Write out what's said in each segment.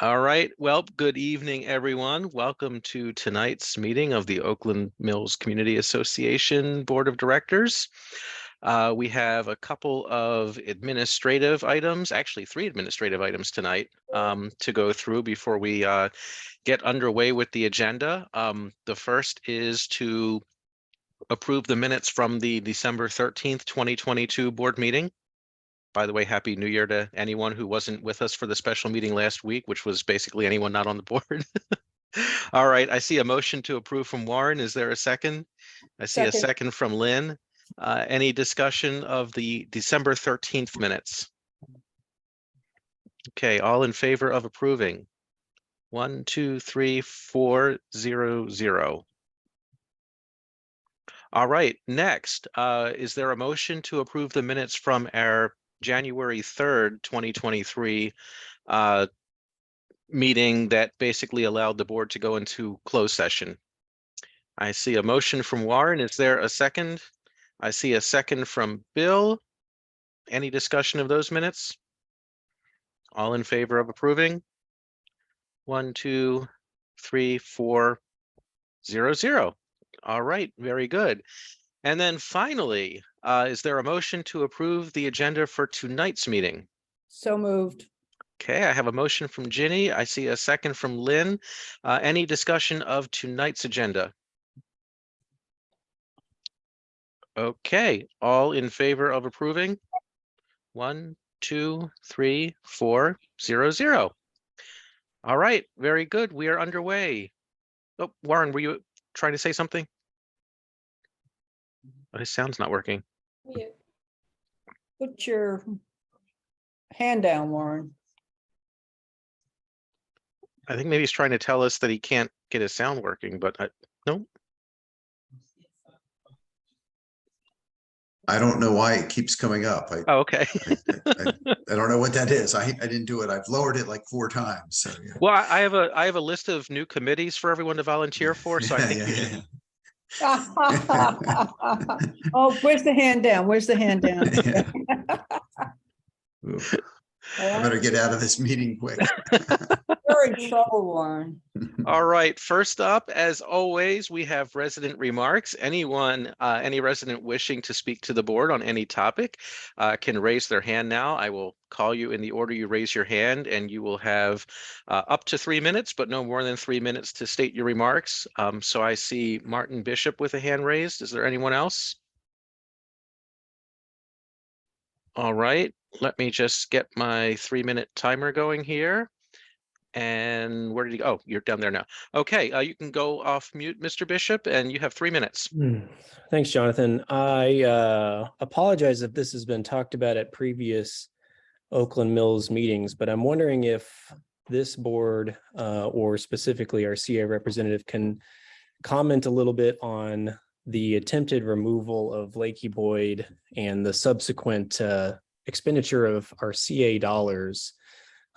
All right. Well, good evening, everyone. Welcome to tonight's meeting of the Oakland Mills Community Association Board of Directors. We have a couple of administrative items, actually three administrative items tonight to go through before we get underway with the agenda. The first is to approve the minutes from the December 13th, 2022 board meeting. By the way, Happy New Year to anyone who wasn't with us for the special meeting last week, which was basically anyone not on the board. All right, I see a motion to approve from Warren. Is there a second? I see a Second. second from Lynn. Any discussion of the December 13th minutes? Okay, all in favor of approving? 1, 2, 3, 4, 0, 0. All right, next, is there a motion to approve the minutes from our January 3rd, 2023 meeting that basically allowed the board to go into closed session? I see a motion from Warren. Is there a second? I see a second from Bill. Any discussion of those minutes? All in favor of approving? 1, 2, 3, 4, 0, 0. All right, very good. And then finally, is there a motion to approve the agenda for tonight's meeting? So moved. Okay, I have a motion from Ginny. I see a second from Lynn. Any discussion of tonight's agenda? Okay, all in favor of approving? 1, 2, 3, 4, 0, 0. All right, very good. We are underway. Oh, Warren, were you trying to say something? Oh, his sound's not working. Put your hand down, Warren. I think maybe he's trying to tell us that he can't get his sound working, but no. I don't know why it keeps coming up. Oh, okay. I don't know what that is. I didn't do it. I've lowered it like 4 times. So, yeah. Well, I have a list of new committees for everyone to volunteer for, so I think you should. Oh, where's the hand down? Where's the hand down? I better get out of this meeting quick. You're in trouble, Warren. All right, first up, as always, we have resident remarks. Anyone, any resident wishing to speak to the board on any topic can raise their hand now. I will call you in the order you raise your hand, and you will have up to 3 minutes, but no more than 3 minutes to state your remarks. So I see Martin Bishop with a hand raised. Is there anyone else? All right, let me just get my 3-minute timer going here. And where did he go? Oh, you're down there now. Okay, you can go off mute, Mr. Bishop, and you have 3 minutes. Thanks, Jonathan. I apologize if this has been talked about at previous Oakland Mills meetings, but I'm wondering if this board or specifically our CA representative can comment a little bit on the attempted removal of Lakey Boyd and the subsequent expenditure of our CA dollars.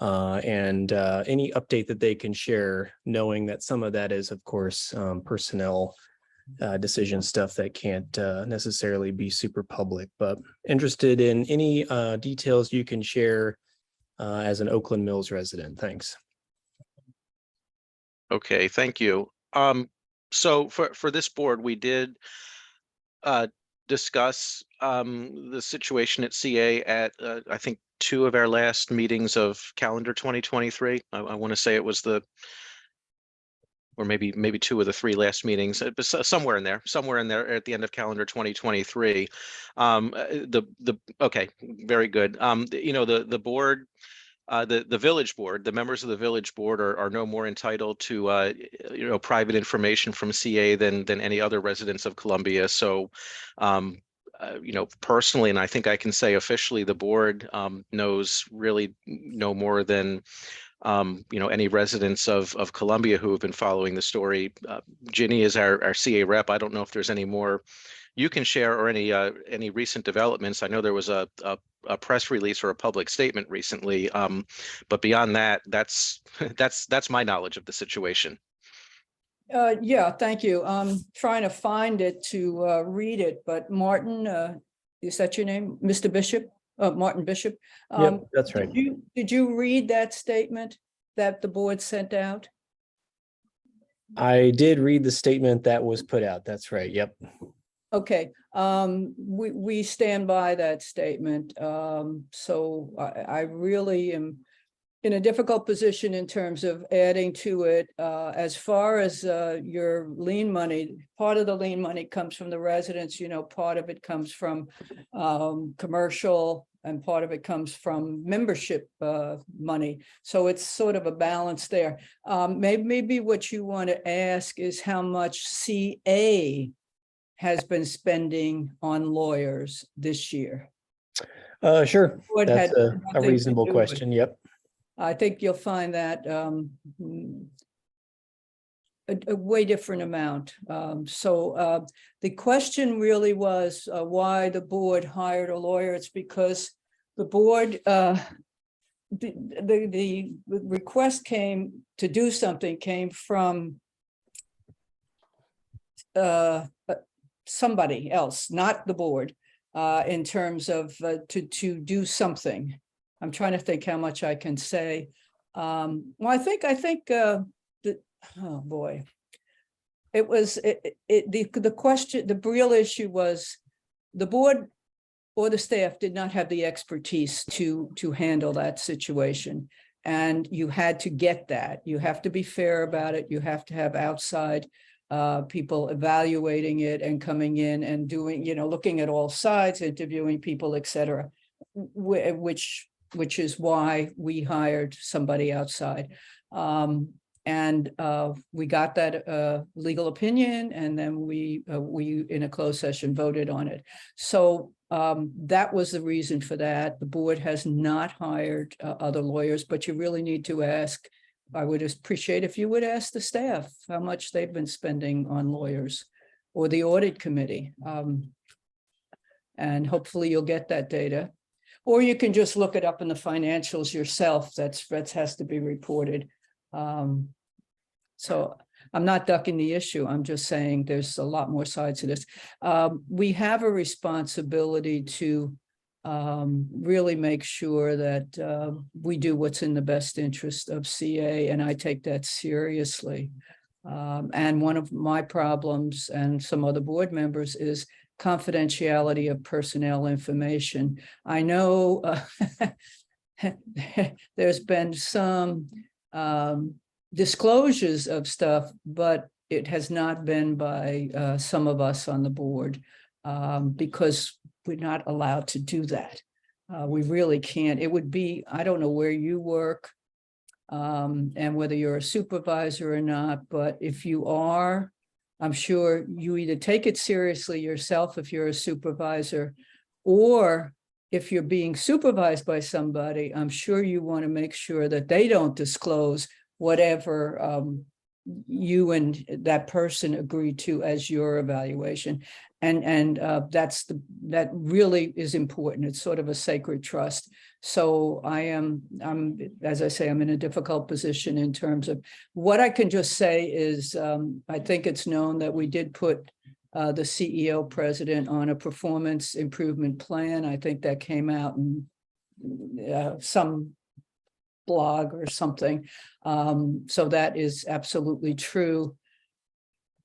And any update that they can share, knowing that some of that is, of course, personnel decision stuff that can't necessarily be super public, but interested in any details you can share as an Oakland Mills resident. Thanks. Okay, thank you. So for this board, we did discuss the situation at CA at I think 2 of our last meetings of calendar 2023. I want to say it was or maybe 2 of the 3 last meetings, but somewhere in there at the end of calendar 2023. Okay, very good. You know, the board, the village board, the members of the village board are no more entitled to you know, private information from CA than any other residents of Columbia. So you know, personally, and I think I can say officially, the board knows really no more than you know, any residents of Columbia who have been following the story. Ginny is our CA rep. I don't know if there's any more you can share or any recent developments. I know there was a press release or a public statement recently, but beyond that, that's my knowledge of the situation. Yeah, thank you. I'm trying to find it to read it, but Martin, is that your name, Mr. Bishop? Martin Bishop. Yep, that's right. Did you read that statement? that the board sent out? I did read the statement that was put out. That's right. Yep. Okay, we stand by that statement. So I really am in a difficult position in terms of adding to it. As far as your lien money, part of the lien money comes from the residents, you know, part of it comes from commercial, and part of it comes from membership money. So it's sort of a balance there. Maybe what you want to ask is how much CA has been spending on lawyers this year. Sure. What That's had a nothing to reasonable do with- question. Yep. I think you'll find that a way different amount. So the question really was why the board hired a lawyer. It's because the board, the request came to do something came from somebody else, not the board, in terms of to do something. I'm trying to think how much I can say. Well, I think that, oh boy, it was the question. The real issue was the board or the staff did not have the expertise to handle that situation, and you had to get that. You have to be fair about it. You have to have outside people evaluating it and coming in and doing, you know, looking at all sides, interviewing people, etc. Which is why we hired somebody outside. And we got that legal opinion, and then we in a closed session voted on it. So that was the reason for that. The board has not hired other lawyers, but you really need to ask. I would appreciate if you would ask the staff how much they've been spending on lawyers, or the audit committee. And hopefully you'll get that data. Or you can just look it up in the financials yourself. That has to be reported. So I'm not ducking the issue. I'm just saying there's a lot more sides to this. We have a responsibility to really make sure that we do what's in the best interest of CA, and I take that seriously. And one of my problems, and some other board members, is confidentiality of personnel information. I know there's been some disclosures of stuff, but it has not been by some of us on the board because we're not allowed to do that. We really can't. It would be, I don't know where you work and whether you're a supervisor or not, but if you are, I'm sure you either take it seriously yourself if you're a supervisor, or if you're being supervised by somebody, I'm sure you want to make sure that they don't disclose whatever you and that person agreed to as your evaluation. And that really is important. It's sort of a sacred trust. So I'm, as I say, I'm in a difficult position in terms of what I can just say is, I think it's known that we did put the CEO president on a performance improvement plan. I think that came out in some blog or something. So that is absolutely true.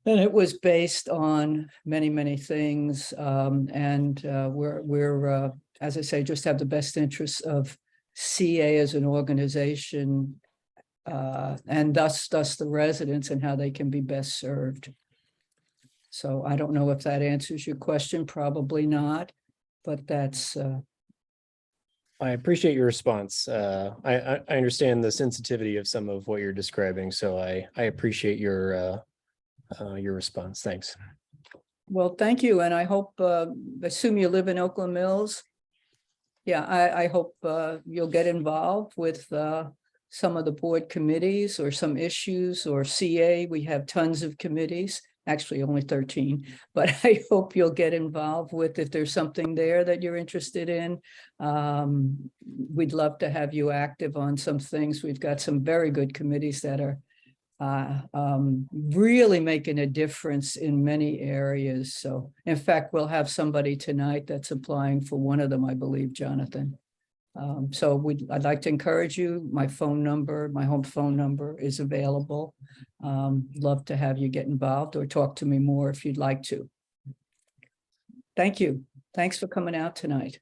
And it was based on many, many things. And we're as I say, just have the best interests of CA as an organization, and thus the residents and how they can be best served. So I don't know if that answers your question, probably not, but that's I appreciate your response. I understand the sensitivity of some of what you're describing, so I appreciate your response. Thanks. well, thank you. And I hope, assume you live in Oakland Mills. Yeah, I hope you'll get involved with some of the board committees or some issues, or CA. We have tons of committees, actually only 13, but I hope you'll get involved with if there's something there that you're interested in. We'd love to have you active on some things. We've got some very good committees that are really making a difference in many areas. So in fact, we'll have somebody tonight that's applying for one of them, I believe, Jonathan. So I'd like to encourage you. My phone number, my home phone number is available. Love to have you get involved or talk to me more if you'd like to. Thank you. Thanks for coming out tonight.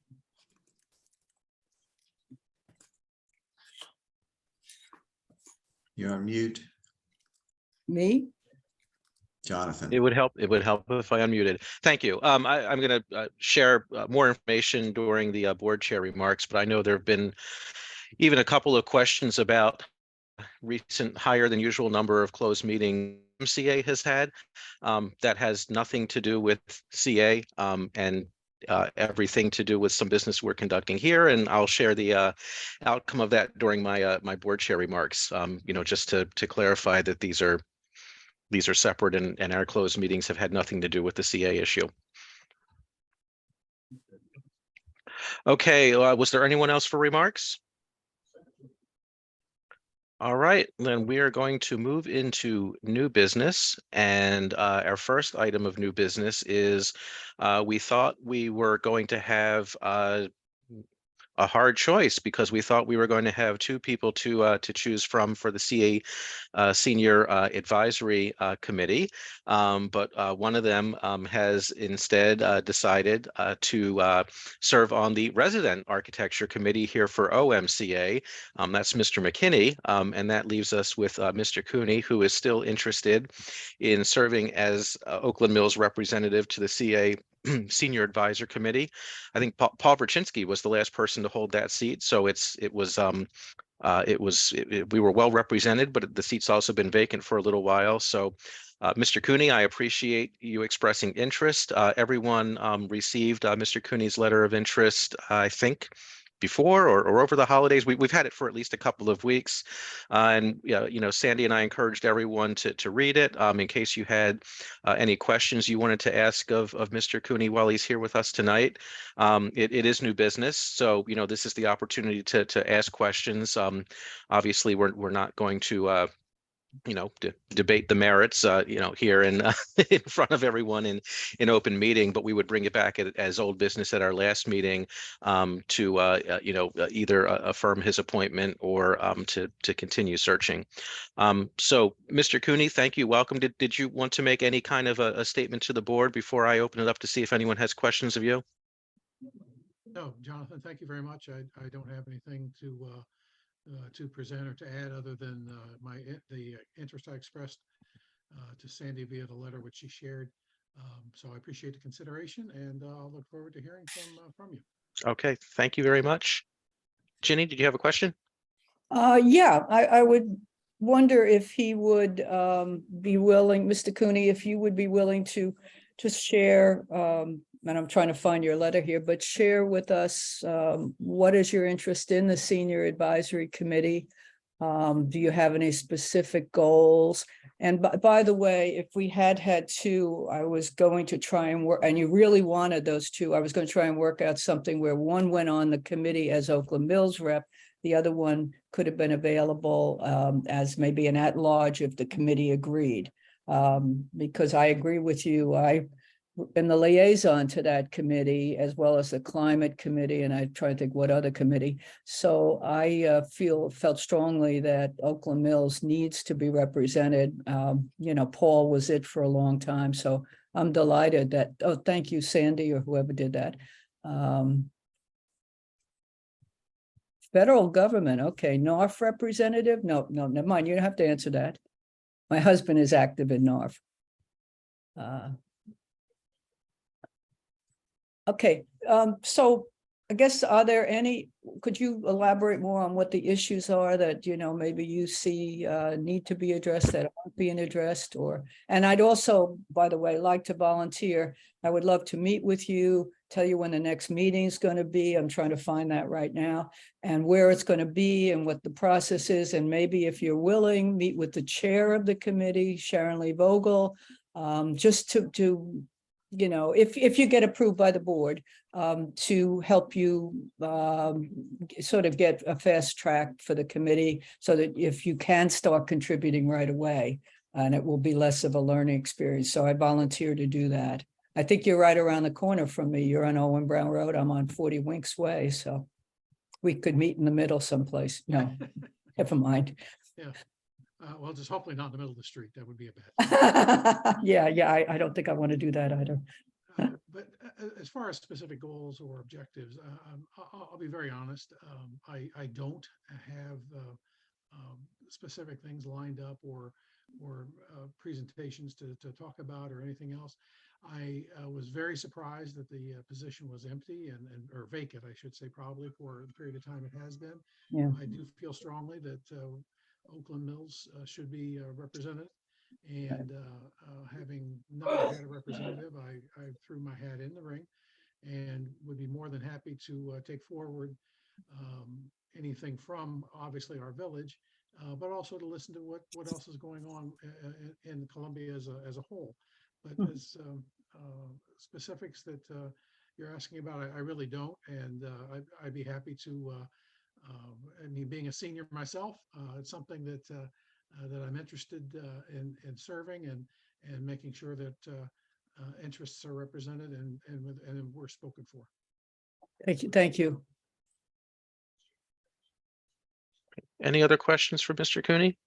You're on mute, Me? Jonathan. It would help if I unmuted. Thank you. I'm going to share more information during the board chair remarks, but I know there have been even a couple of questions about recent higher than usual number of closed meetings OMCA has had. That has nothing to do with CA and everything to do with some business we're conducting here. And I'll share the outcome of that during my my board chair remarks. Just to clarify that these are separate and our closed meetings have had nothing to do with the CA issue. Okay, was there anyone else for remarks? All right, then we are going to move into new business. And our first item of new business is we thought we were going to have a hard choice because we thought we were going to have two people to choose from for the CA Senior Advisory Committee, but one of them has instead decided to serve on the Resident Architecture Committee here for OMCA. That's Mr. McKinney, and that leaves us with Mr. Cooney, who is still interested in serving as Oakland Mills representative to the CA Senior Advisor Committee. I think Paul Verchinsky was the last person to hold that seat, so we were well represented, but the seat's also been vacant for a little while. So, Mr. Cooney, I appreciate you expressing interest. Everyone received Mr. Cooney's letter of interest, I think, before or over the holidays. We've had it for at least a couple of weeks, and Sandy and I encouraged everyone to read it in case you had any questions you wanted to ask of Mr. Cooney while he's here with us tonight. It is new business, so this is the opportunity to ask questions. Obviously, we're not going to debate the merits, here in in front of everyone in open meeting, but we would bring it back as old business at our last meeting to either affirm his appointment or to continue searching. So, Mr. Cooney, thank you. Welcome. Did you want to make any kind of a statement to the board before I open it up to see if anyone has questions of you? No, Jonathan, thank you very much. I don't have anything to present or to add other than the interest I expressed to Sandy via the letter which she shared. So I appreciate the consideration, and I'll look forward to hearing from you. Okay, thank you very much. Ginny, did you have a question? Yeah, I would wonder if he would be willing, Mr. Cooney, if you would be willing to just share, and I'm trying to find your letter here, but share with us what is your interest in the Senior Advisory Committee? Do you have any specific goals? And by the way, if we had two, I was going to try and work, and you really wanted those two, I was going to try and work out something where one went on the committee as Oakland Mills rep, the other one could have been available as maybe an at-large if the committee agreed. Because I agree with you, I am the liaison to that committee as well as the climate committee, and I try to think what other committee. So I felt strongly that Oakland Mills needs to be represented. Paul was it for a long time, so I'm delighted that. Oh, thank you, Sandy, or whoever did that. Federal government, okay. North representative? No, never mind. You don't have to answer that. My husband is active in North. Okay, so I guess, could you elaborate more on what the issues are that, maybe you see need to be addressed that aren't being addressed? And I'd also, by the way, like to volunteer. I would love to meet with you, tell you when the next meeting is going to be. I'm trying to find that right now, and where it's going to be and what the process is. And maybe if you're willing, meet with the chair of the committee, Sharon Lee Vogel, just to if you get approved by the board, to help you sort of get a fast track for the committee so that if you can start contributing right away, and it will be less of a learning experience. So I volunteer to do that. I think you're right around the corner from me. You're on Owen Brown Road. I'm on 40 Winks Way. So we could meet in the middle someplace. No, never mind. Well, just hopefully not in the middle of the street. That would be a bad. Yeah, I don't think I want to do that either. But as far as specific goals or objectives, I'll be very honest. I don't have specific things lined up or presentations to talk about or anything else. I was very surprised that the position was empty and or vacant, I should say, probably for the period of time it has been. Yeah. I do feel strongly that Oakland Mills should be represented. And having not had a representative, I threw my hat in the ring and would be more than happy to take forward anything from obviously our village, but also to listen to what else is going on in Columbia as a whole. But as specifics that you're asking about, I really don't, and I'd be happy to. I mean, being a senior myself, it's something that that I'm interested in serving and making sure that interests are represented and we're spoken for. Thank you. Thank you. Any other questions for Mr. Cooney?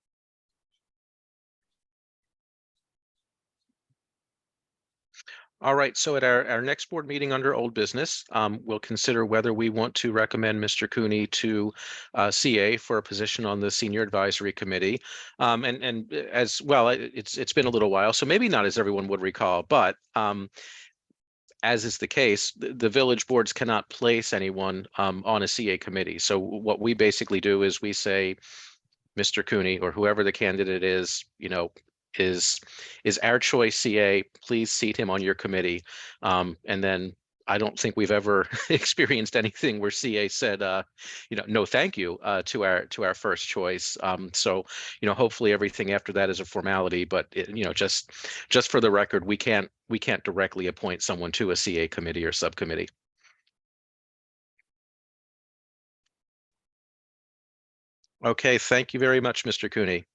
All right, so at our next board meeting under old business, we'll consider whether we want to recommend Mr. Cooney to CA for a position on the Senior Advisory Committee. And as well, it's been a little while, so maybe not as everyone would recall, but as is the case, the village boards cannot place anyone on a CA committee. So what we basically do is we say, Mr. Cooney or whoever the candidate is, is our choice CA, please seat him on your committee. And then I don't think we've ever experienced anything where CA said, no, thank you to our first choice. So, hopefully everything after that is a formality, but just for the record, we can't directly appoint someone to a CA committee or subcommittee. Okay, thank you very much, Mr. Cooney.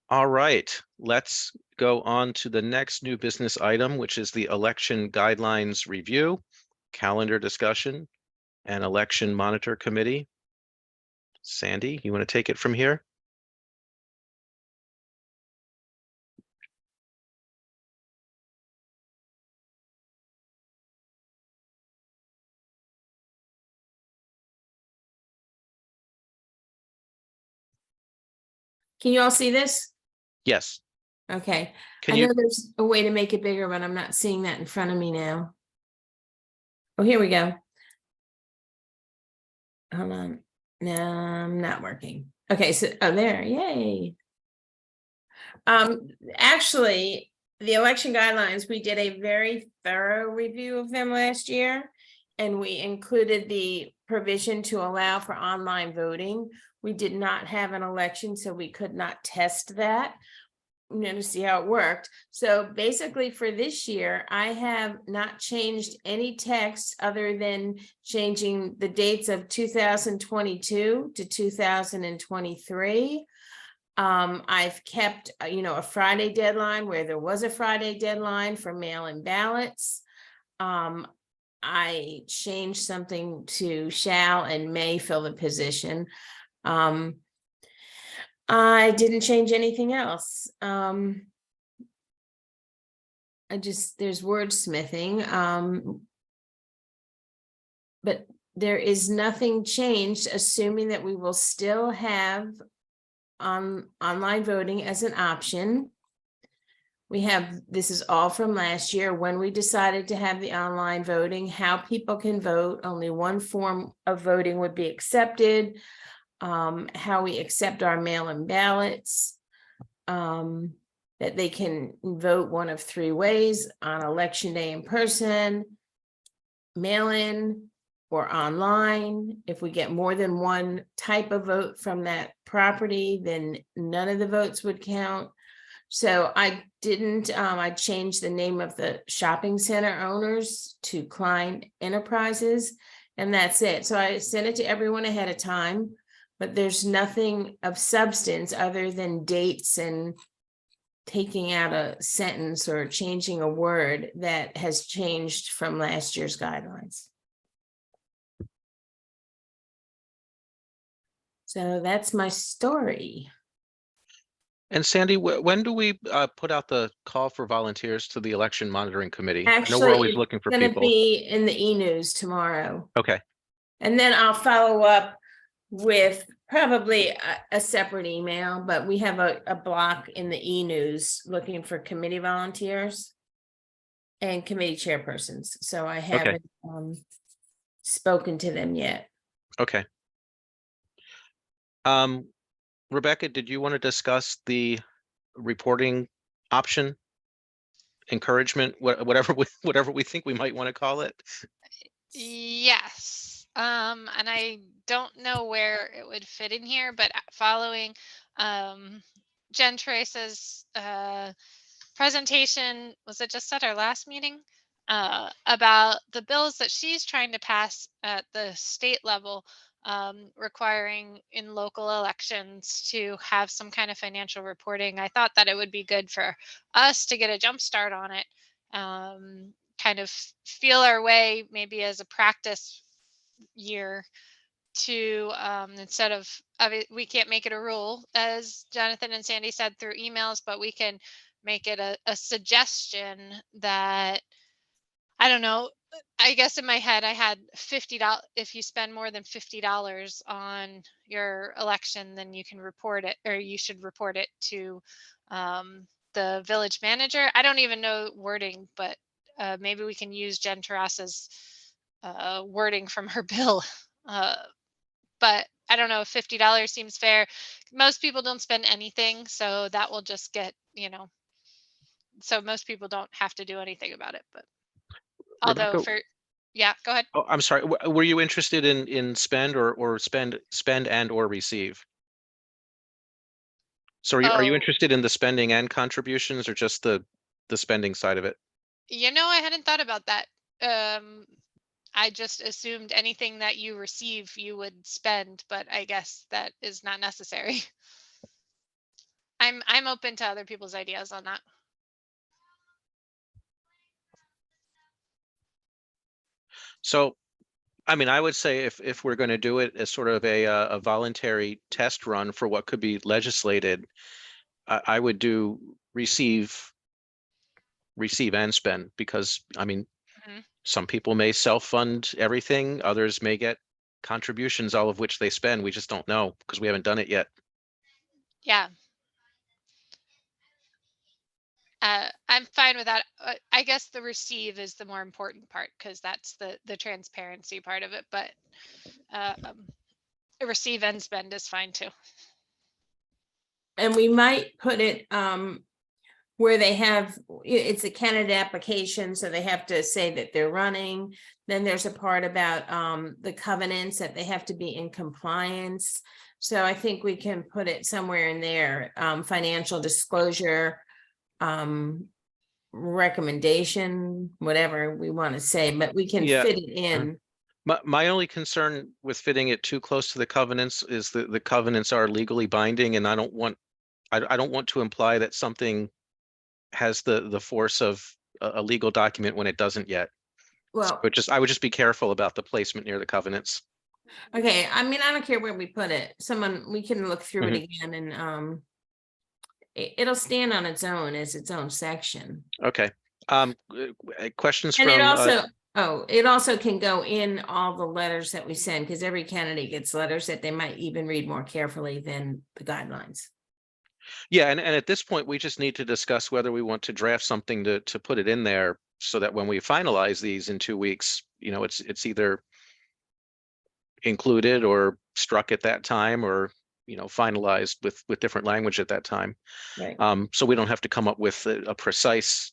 All right, let's go on to the next new business item, which is the election guidelines review, calendar discussion, and election monitor committee. Sandy, you want to take it from here? Can you all see this? Yes. Okay. Can I you? know there's a way to make it bigger, but I'm not seeing that in front of me now. Oh, here we go. Hold on. No, I'm not working. Okay, so there, yay. Actually, the election guidelines, we did a very thorough review of them last year, and we included the provision to allow for online voting. We did not have an election, so we could not test that, to see how it worked. So basically for this year, I have not changed any text other than changing the dates of 2022 to 2023. I've kept, a Friday deadline where there was a Friday deadline for mail-in ballots. I changed something to shall and may fill the position. I didn't change anything else. There's wordsmithing. But there is nothing changed, assuming that we will still have online voting as an option. This is all from last year when we decided to have the online voting, how people can vote. Only one form of voting would be accepted. How we accept our mail-in ballots, that they can vote one of three ways: on election day in person, mail-in, or online. If we get more than one type of vote from that property, then none of the votes would count. So I changed the name of the shopping center owners to Klein Enterprises, and that's it. So I sent it to everyone ahead of time, but there's nothing of substance other than dates and taking out a sentence or changing a word that has changed from last year's guidelines. So that's my story. And Sandy, when do we put out the call for volunteers to the election monitoring committee? I know we're Actually, always it's looking for gonna people. be in the e-news tomorrow. Okay, And then I'll follow up with probably a separate email, but we have a block in the e-news looking for committee volunteers and committee chairpersons. So I haven't spoken to them yet. okay. Rebecca, did you want to discuss the reporting option? Encouragement, whatever we think we might want to call it. Yes. And I don't know where it would fit in here, but following Jen Teresa's presentation, was it just at our last meeting? About the bills that she's trying to pass at the state level, requiring in local elections to have some kind of financial reporting. I thought that it would be good for us to get a jump start on it, kind of feel our way maybe as a practice year to instead of we can't make it a rule, as Jonathan and Sandy said, through emails, but we can make it a suggestion that, I don't know, I guess in my head I had $50. If you spend more than $50 on your election, then you can report it, or you should report it to the village manager. I don't even know wording, but maybe we can use Jen Terrasa's wording from her bill. But I don't know if $50 seems fair. Most people don't spend anything, so that will just get, so most people don't have to do anything about it. But although Rebecca, yeah, go ahead. oh, I'm sorry. Were you interested in spend or spend and or receive? So are you Oh, interested in the spending and contributions, or just the spending side of it? I hadn't thought about that. I just assumed anything that you receive you would spend, but I guess that is not necessary. I'm open to other people's ideas on that. So, I mean, I would say if we're going to do it as sort of a voluntary test run for what could be legislated, I would do receive and spend, because I mean, Mhm. some people may self-fund everything, others may get contributions, all of which they spend. We just don't know because we haven't done it yet. Yeah. I'm fine with that. I guess the receive is the more important part, because that's the transparency part of it. But receive and spend is fine too. And we might put it where they have, it's a candidate application, so they have to say that they're running. Then there's a part about the covenants that they have to be in compliance. So I think we can put it somewhere in there, financial disclosure, recommendation, whatever we want to say, but we can Yeah. fit it in. My only concern with fitting it too close to the covenants is that the covenants are legally binding, and I don't want to imply that something has the force of a legal document when it doesn't yet. Well, I would just be careful about the placement near the covenants. okay, I mean, I don't care where we put it. We can look through it Mhm. again, and it'll stand on its own as its own section. Okay. Questions And from it also can go in all the letters that we send, because every candidate gets letters that they might even read more carefully than the guidelines. yeah, and at this point, we just need to discuss whether we want to draft something to put it in there so that when we finalize these in 2 weeks, it's either included or struck at that time, or finalized with different language at that time. Right. So we don't have to come up with a precise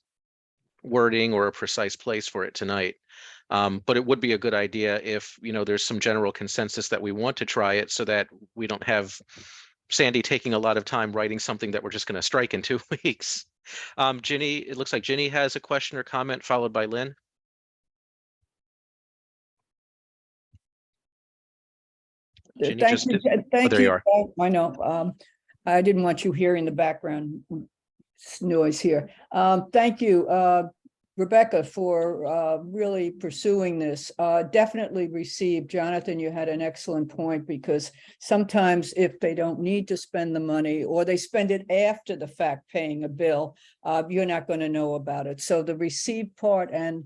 wording or a precise place for it tonight. But it would be a good idea if there's some general consensus that we want to try it, so that we don't have Sandy taking a lot of time writing something that we're just going to strike in 2 weeks. Ginny, it looks like Ginny has a question or comment, followed by Lynn. Ginny Thank just you. did. Thank there you you. are. I know. I didn't want you hearing the background noise here. Thank you. Rebecca for really pursuing this. Definitely received. Jonathan, you had an excellent point, because sometimes if they don't need to spend the money, or they spend it after the fact paying a bill, you're not going to know about it. So the receive part, and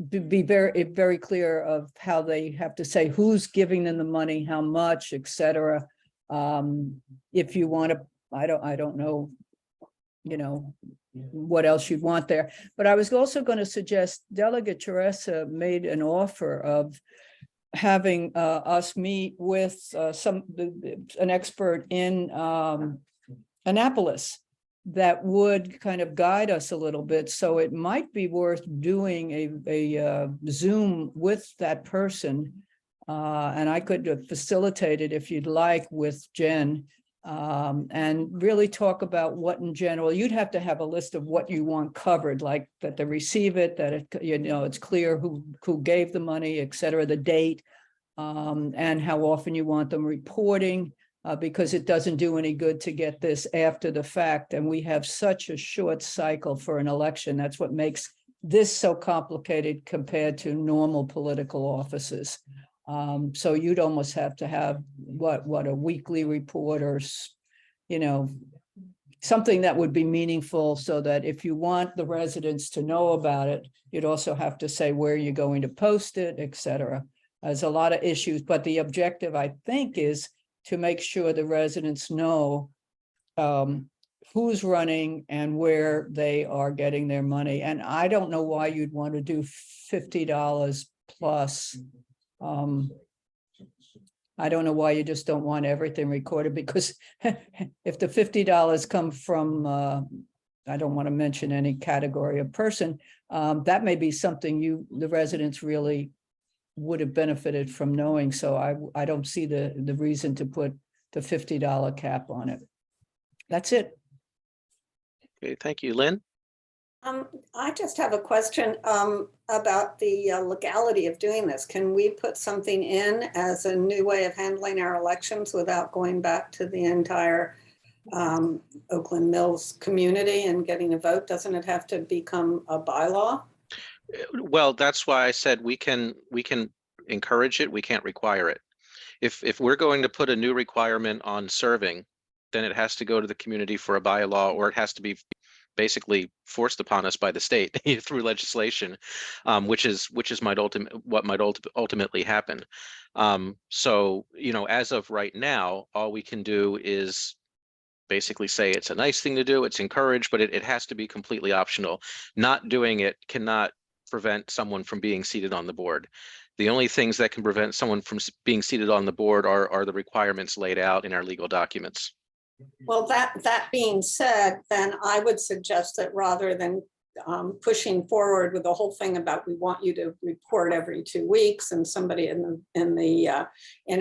be very clear of how they have to say who's giving them the money, how much, etc. If you want to, I don't know, what else you'd want there. But I was also going to suggest Delegate Teresa made an offer of having us meet with an expert in Annapolis that would kind of guide us a little bit. So it might be worth doing a Zoom with that person. And I could facilitate it if you'd like with Jen. And really talk about what in general, you'd have to have a list of what you want covered, like that they receive it, that it, it's clear who gave the money, et cetera, the date, and how often you want them reporting, because it doesn't do any good to get this after the fact. And we have such a short cycle for an election. That's what makes this so complicated compared to normal political offices. So you'd almost have to have what a weekly report, or something that would be meaningful, so that if you want the residents to know about it, you'd also have to say where you're going to post it, et cetera. There's a lot of issues, but the objective, I think, is to make sure the residents know who's running and where they are getting their money. And I don't know why you'd want to do $50 plus. I don't know why you just don't want everything recorded, because if the $50 come from, I don't want to mention any category of person, that may be something the residents really would have benefited from knowing. So I don't see the reason to put the $50 cap on it. That's it. Okay, thank you, Lynn. I just have a question about the legality of doing this. Can we put something in as a new way of handling our elections without going back to the entire Oakland Mills community and getting a vote? Doesn't it have to become a bylaw? Well, that's why I said we can encourage it. We can't require it. If we're going to put a new requirement on serving, then it has to go to the community for a bylaw, or it has to be basically forced upon us by the state through legislation, which is what might ultimately happen. So, as of right now, all we can do is basically say it's a nice thing to do, it's encouraged, but it has to be completely optional. Not doing it cannot prevent someone from being seated on the board. The only things that can prevent someone from being seated on the board are the requirements laid out in our legal documents. Well, that being said, then I would suggest that rather than pushing forward with the whole thing about we want you to report every 2 weeks, and somebody in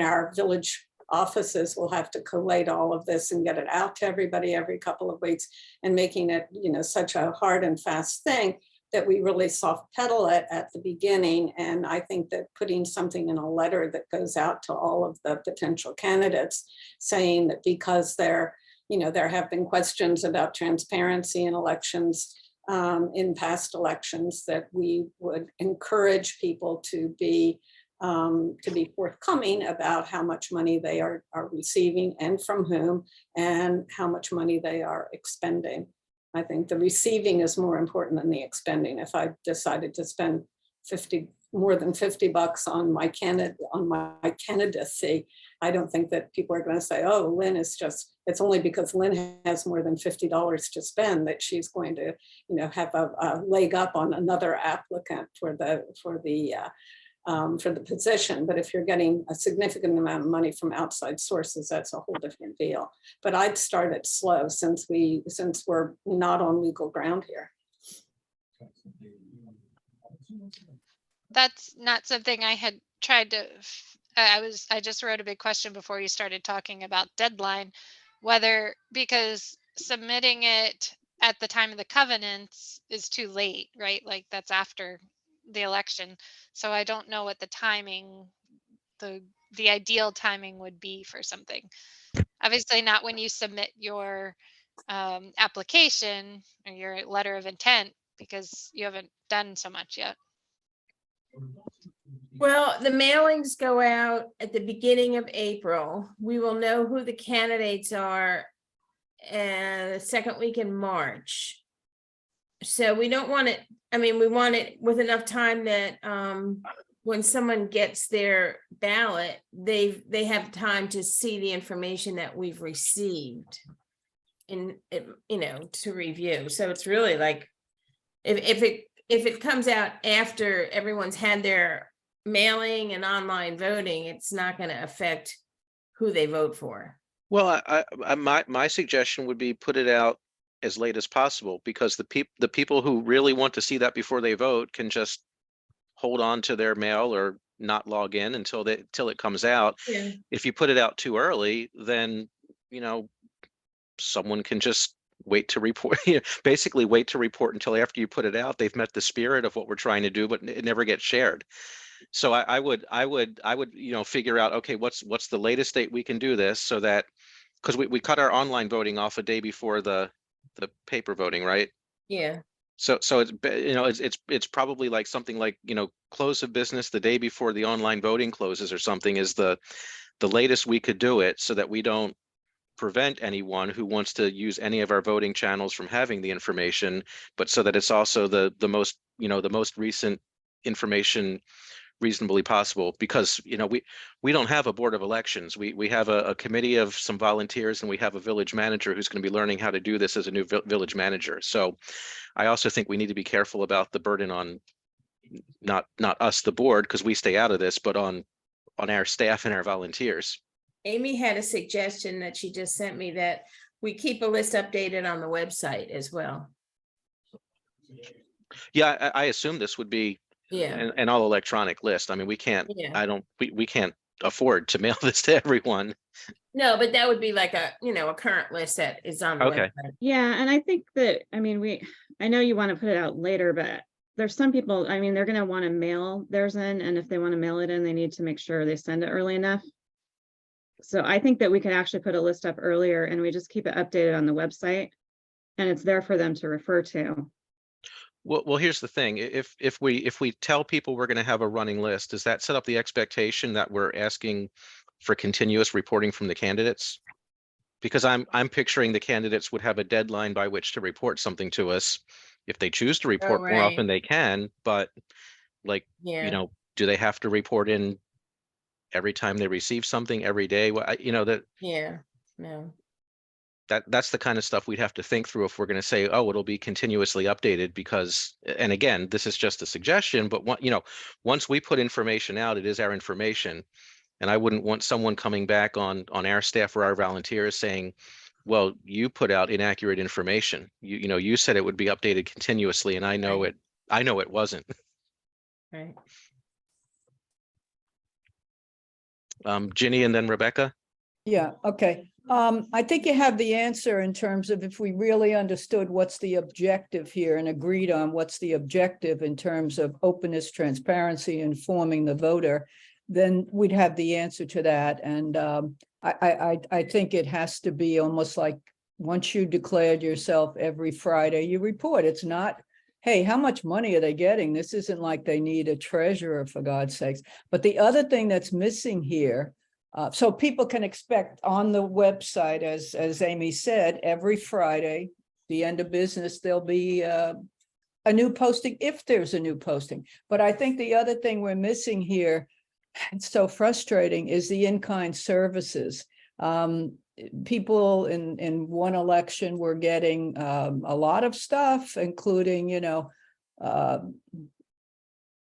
our village offices will have to collate all of this and get it out to everybody every couple of weeks, and making it such a hard and fast thing, that we really soft pedal it at the beginning. And I think that putting something in a letter that goes out to all of the potential candidates, saying that because there have been questions about transparency in elections, in past elections, that we would encourage people to be forthcoming about how much money they are receiving and from whom, and how much money they are expending. I think the receiving is more important than the expending. If I decided to spend more than $50 on my candidacy, I don't think that people are going to say, oh, Lynn it's only because Lynn has more than $50 to spend that she's going to, have a leg up on another applicant for the position. But if you're getting a significant amount of money from outside sources, that's a whole different deal. But I'd start it slow, since we're not on legal ground here. That's not something I had tried to, I just wrote a big question before you started talking about deadline, because submitting it at the time of the covenants is too late, right? Like that's after the election. So I don't know what the timing, the ideal timing would be for something. Obviously not when you submit your application or your letter of intent, because you haven't done so much yet. Well, the mailings go out at the beginning of April. We will know who the candidates are the second week in March. So we don't want it, I mean, we want it with enough time that when someone gets their ballot, they have time to see the information that we've received and, to review. So it's really like, if it comes out after everyone's had their mailing and online voting, it's not going to affect who they vote for. Well, my suggestion would be put it out as late as possible, because the people who really want to see that before they vote can just hold on to their mail or not log in until it comes out. Yeah. If you put it out too early, then, someone can just wait to report, basically wait to report until after you put it out. They've met the spirit of what we're trying to do, but it never gets shared. So I would, figure out, okay, what's the latest date we can do this, so that, because we cut our online voting off a day before the paper voting, right? Yeah. So it's probably like something like, close of business the day before the online voting closes or something is the latest we could do it, so that we don't prevent anyone who wants to use any of our voting channels from having the information, but so that it's also the most, the most recent information reasonably possible. Because we don't have a board of elections. We have a committee of some volunteers, and we have a village manager who's going to be learning how to do this as a new village manager. So I also think we need to be careful about the burden on not us, the board, because we stay out of this, but on our staff and our volunteers. Amy had a suggestion that she just sent me, that we keep a list updated on the website as well. Yeah, I assume this would be Yeah. an all electronic list. I mean, we can't, Yeah. we can't afford to mail this to everyone. No, but that would be like a current list that is on the Okay. website. Yeah, and I think that, I mean, I know you want to put it out later, but there's some people, I mean, they're going to want to mail theirs in, and if they want to mail it in, they need to make sure they send it early enough. So I think that we could actually put a list up earlier, and we just keep it updated on the website, and it's there for them to refer to. Well, here's the thing. If we tell people we're going to have a running list, does that set up the expectation that we're asking for continuous reporting from the candidates? Because I'm picturing the candidates would have a deadline by which to report something to us. If they choose to report more often, they can, but like, do they have to report in every time they receive something every day? Well, No. That's the kind of stuff we'd have to think through if we're going to say, oh, it'll be continuously updated, because, and again, this is just a suggestion, but once we put information out, it is our information. And I wouldn't want someone coming back on our staff or our volunteers saying, well, you put out inaccurate information. You said it would be updated continuously, and I know it wasn't. Right. Ginny and then Rebecca. Yeah, okay. I think you have the answer in terms of if we really understood what's the objective here and agreed on what's the objective in terms of openness, transparency, informing the voter, then we'd have the answer to that. And I think it has to be almost like, once you declared yourself every Friday, you report. It's not, hey, how much money are they getting? This isn't like they need a treasurer, for God's sakes. But the other thing that's missing here, so people can expect on the website, as Amy said, every Friday, the end of business, there'll be a new posting, if there's a new posting. But I think the other thing we're missing here, it's so frustrating, is the in-kind services. People in one election were getting a lot of stuff, including,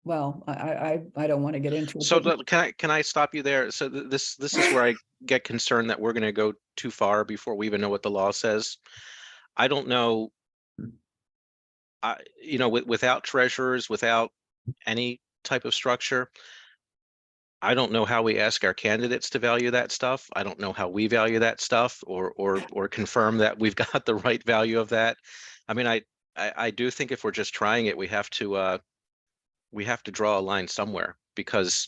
well, I don't want to get into it. So but- can I stop you there? So this is where I get concerned that we're going to go too far before we even know what the law says. I don't know. Without treasurers, without any type of structure, I don't know how we ask our candidates to value that stuff. I don't know how we value that stuff or confirm that we've got the right value of that. I mean, I do think if we're just trying it, we have to draw a line somewhere, because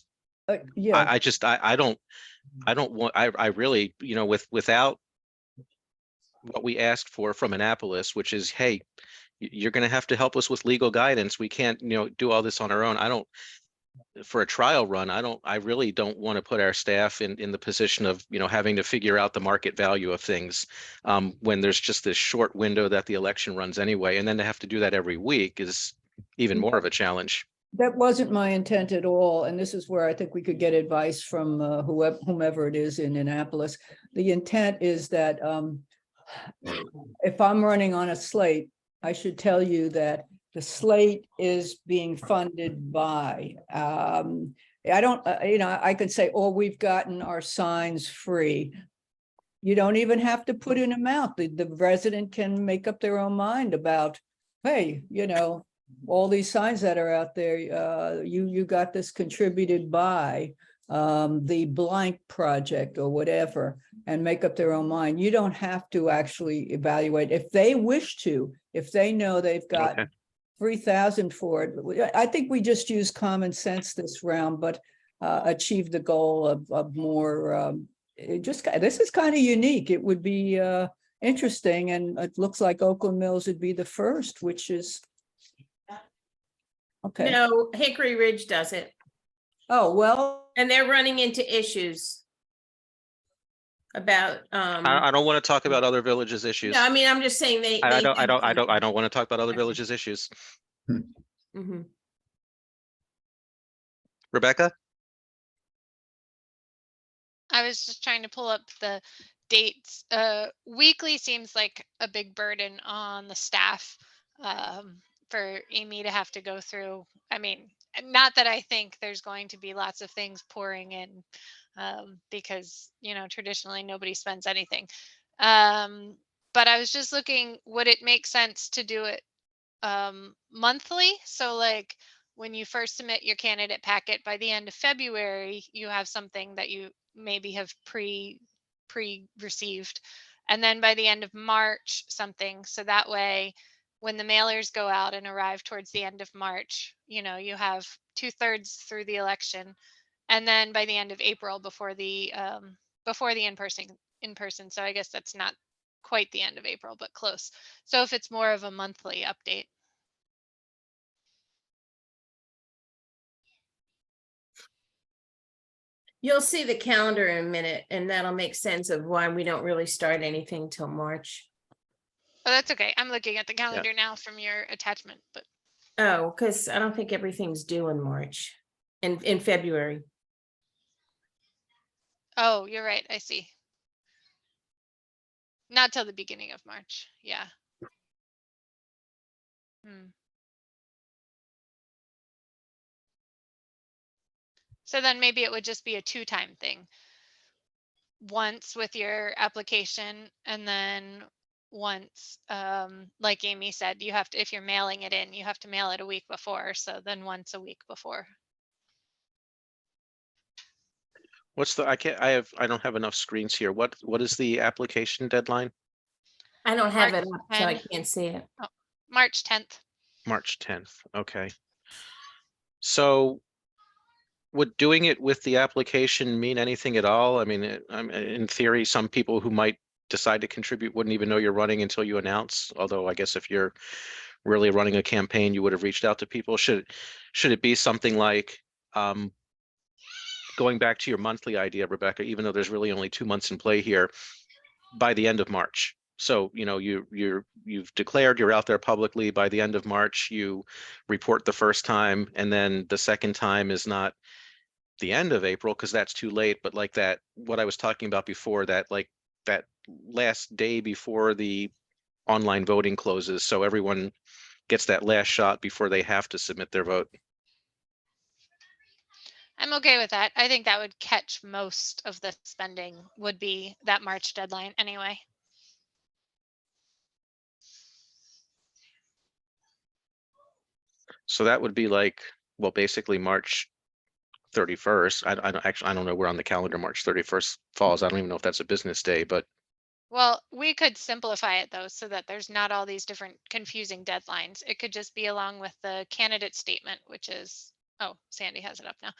yeah, I don't want, I really, without what we asked for from Annapolis, which is, hey, you're going to have to help us with legal guidance. We can't, do all this on our own. For a trial run, I really don't want to put our staff in the position of, having to figure out the market value of things when there's just this short window that the election runs anyway. And then to have to do that every week is even more of a challenge. That wasn't my intent at all, and this is where I think we could get advice from whomever it is in Annapolis. The intent is that if I'm running on a slate, I should tell you that the slate is being funded by, I don't, I could say, oh, we've gotten our signs free. You don't even have to put an amount. The resident can make up their own mind about, hey, all these signs that are out there, you got this contributed by the blank project or whatever, and make up their own mind. You don't have to actually evaluate. If they wish to, if they know they've got 3,000 for it, I think we just use common sense this round, but achieve the goal of more. This is kind of unique. It would be interesting, and it looks like Oakland Mills would be the first, which is okay. No, Hickory Ridge does it, Oh, well, and they're running into issues about, I don't want to talk about other villages' issues. no, I mean, I'm just saying they. I don't want to talk about other villages' issues. Mhm. Rebecca? I was just trying to pull up the dates. Weekly seems like a big burden on the staff for Amy to have to go through. I mean, not that I think there's going to be lots of things pouring in because, traditionally nobody spends anything. But I was just looking, would it make sense to do it monthly? So like when you first submit your candidate packet, by the end of February, you have something that you maybe have received, and then by the end of March something, so that way when the mailers go out and arrive towards the end of March, you have 2/3 through the election, and then by the end of April before the in person. So I guess that's not quite the end of April, but close. So if it's more of a monthly update. You'll see the calendar in a minute, and that'll make sense of why we don't really start anything till March. Oh, that's okay. I'm looking at the calendar now from your attachment, but Oh, because I don't think everything's due in March, in February. oh, you're right. I see. Not till the beginning of March. Yeah. So then maybe it would just be a 2-time thing. Once with your application, and then once, like Amy said, you have to, if you're mailing it in, you have to mail it a week before. So then once a week before. What's the, I don't have enough screens here. What is the application deadline? I don't have March it up, so I 10. can't see it. March 10th. March 10th. Okay. So would doing it with the application mean anything at all? I mean, in theory, some people who might decide to contribute wouldn't even know you're running until you announce. Although I guess if you're really running a campaign, you would have reached out to people. Should it be something like, going back to your monthly idea, Rebecca, even though there's really only 2 months in play here, by the end of March. So, you've declared you're out there publicly. By the end of March, you report the first time, and then the second time is not the end of April because that's too late. But like that, what I was talking about before, that like that last day before the online voting closes, so everyone gets that last shot before they have to submit their vote. I'm okay with that. I think that would catch most of the spending, would be that March deadline anyway. So that would be like, well, basically March 31st. I don't know where on the calendar March 31st falls. I don't even know if that's a business day, but Well, we could simplify it though, so that there's not all these different confusing deadlines. It could just be along with the candidate statement, which is, oh, Sandy has it up now.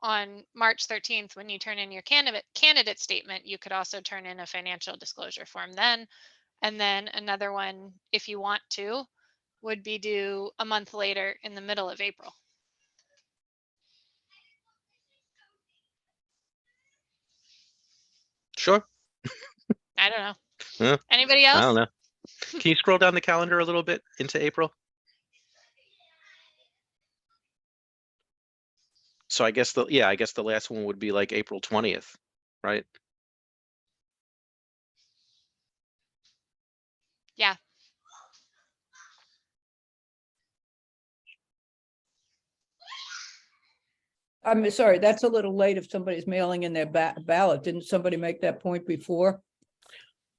On March 13th, when you turn in your candidate statement, you could also turn in a financial disclosure form then. And then another one, if you want to, would be due a month later in the middle of April. Sure. I don't know. Yeah, Anybody I else? don't know. Can you scroll down the calendar a little bit into April? So I guess I guess the last one would be like April 20th, right? Yeah. I'm sorry, that's a little late if somebody's mailing in their ballot. Didn't somebody make that point before?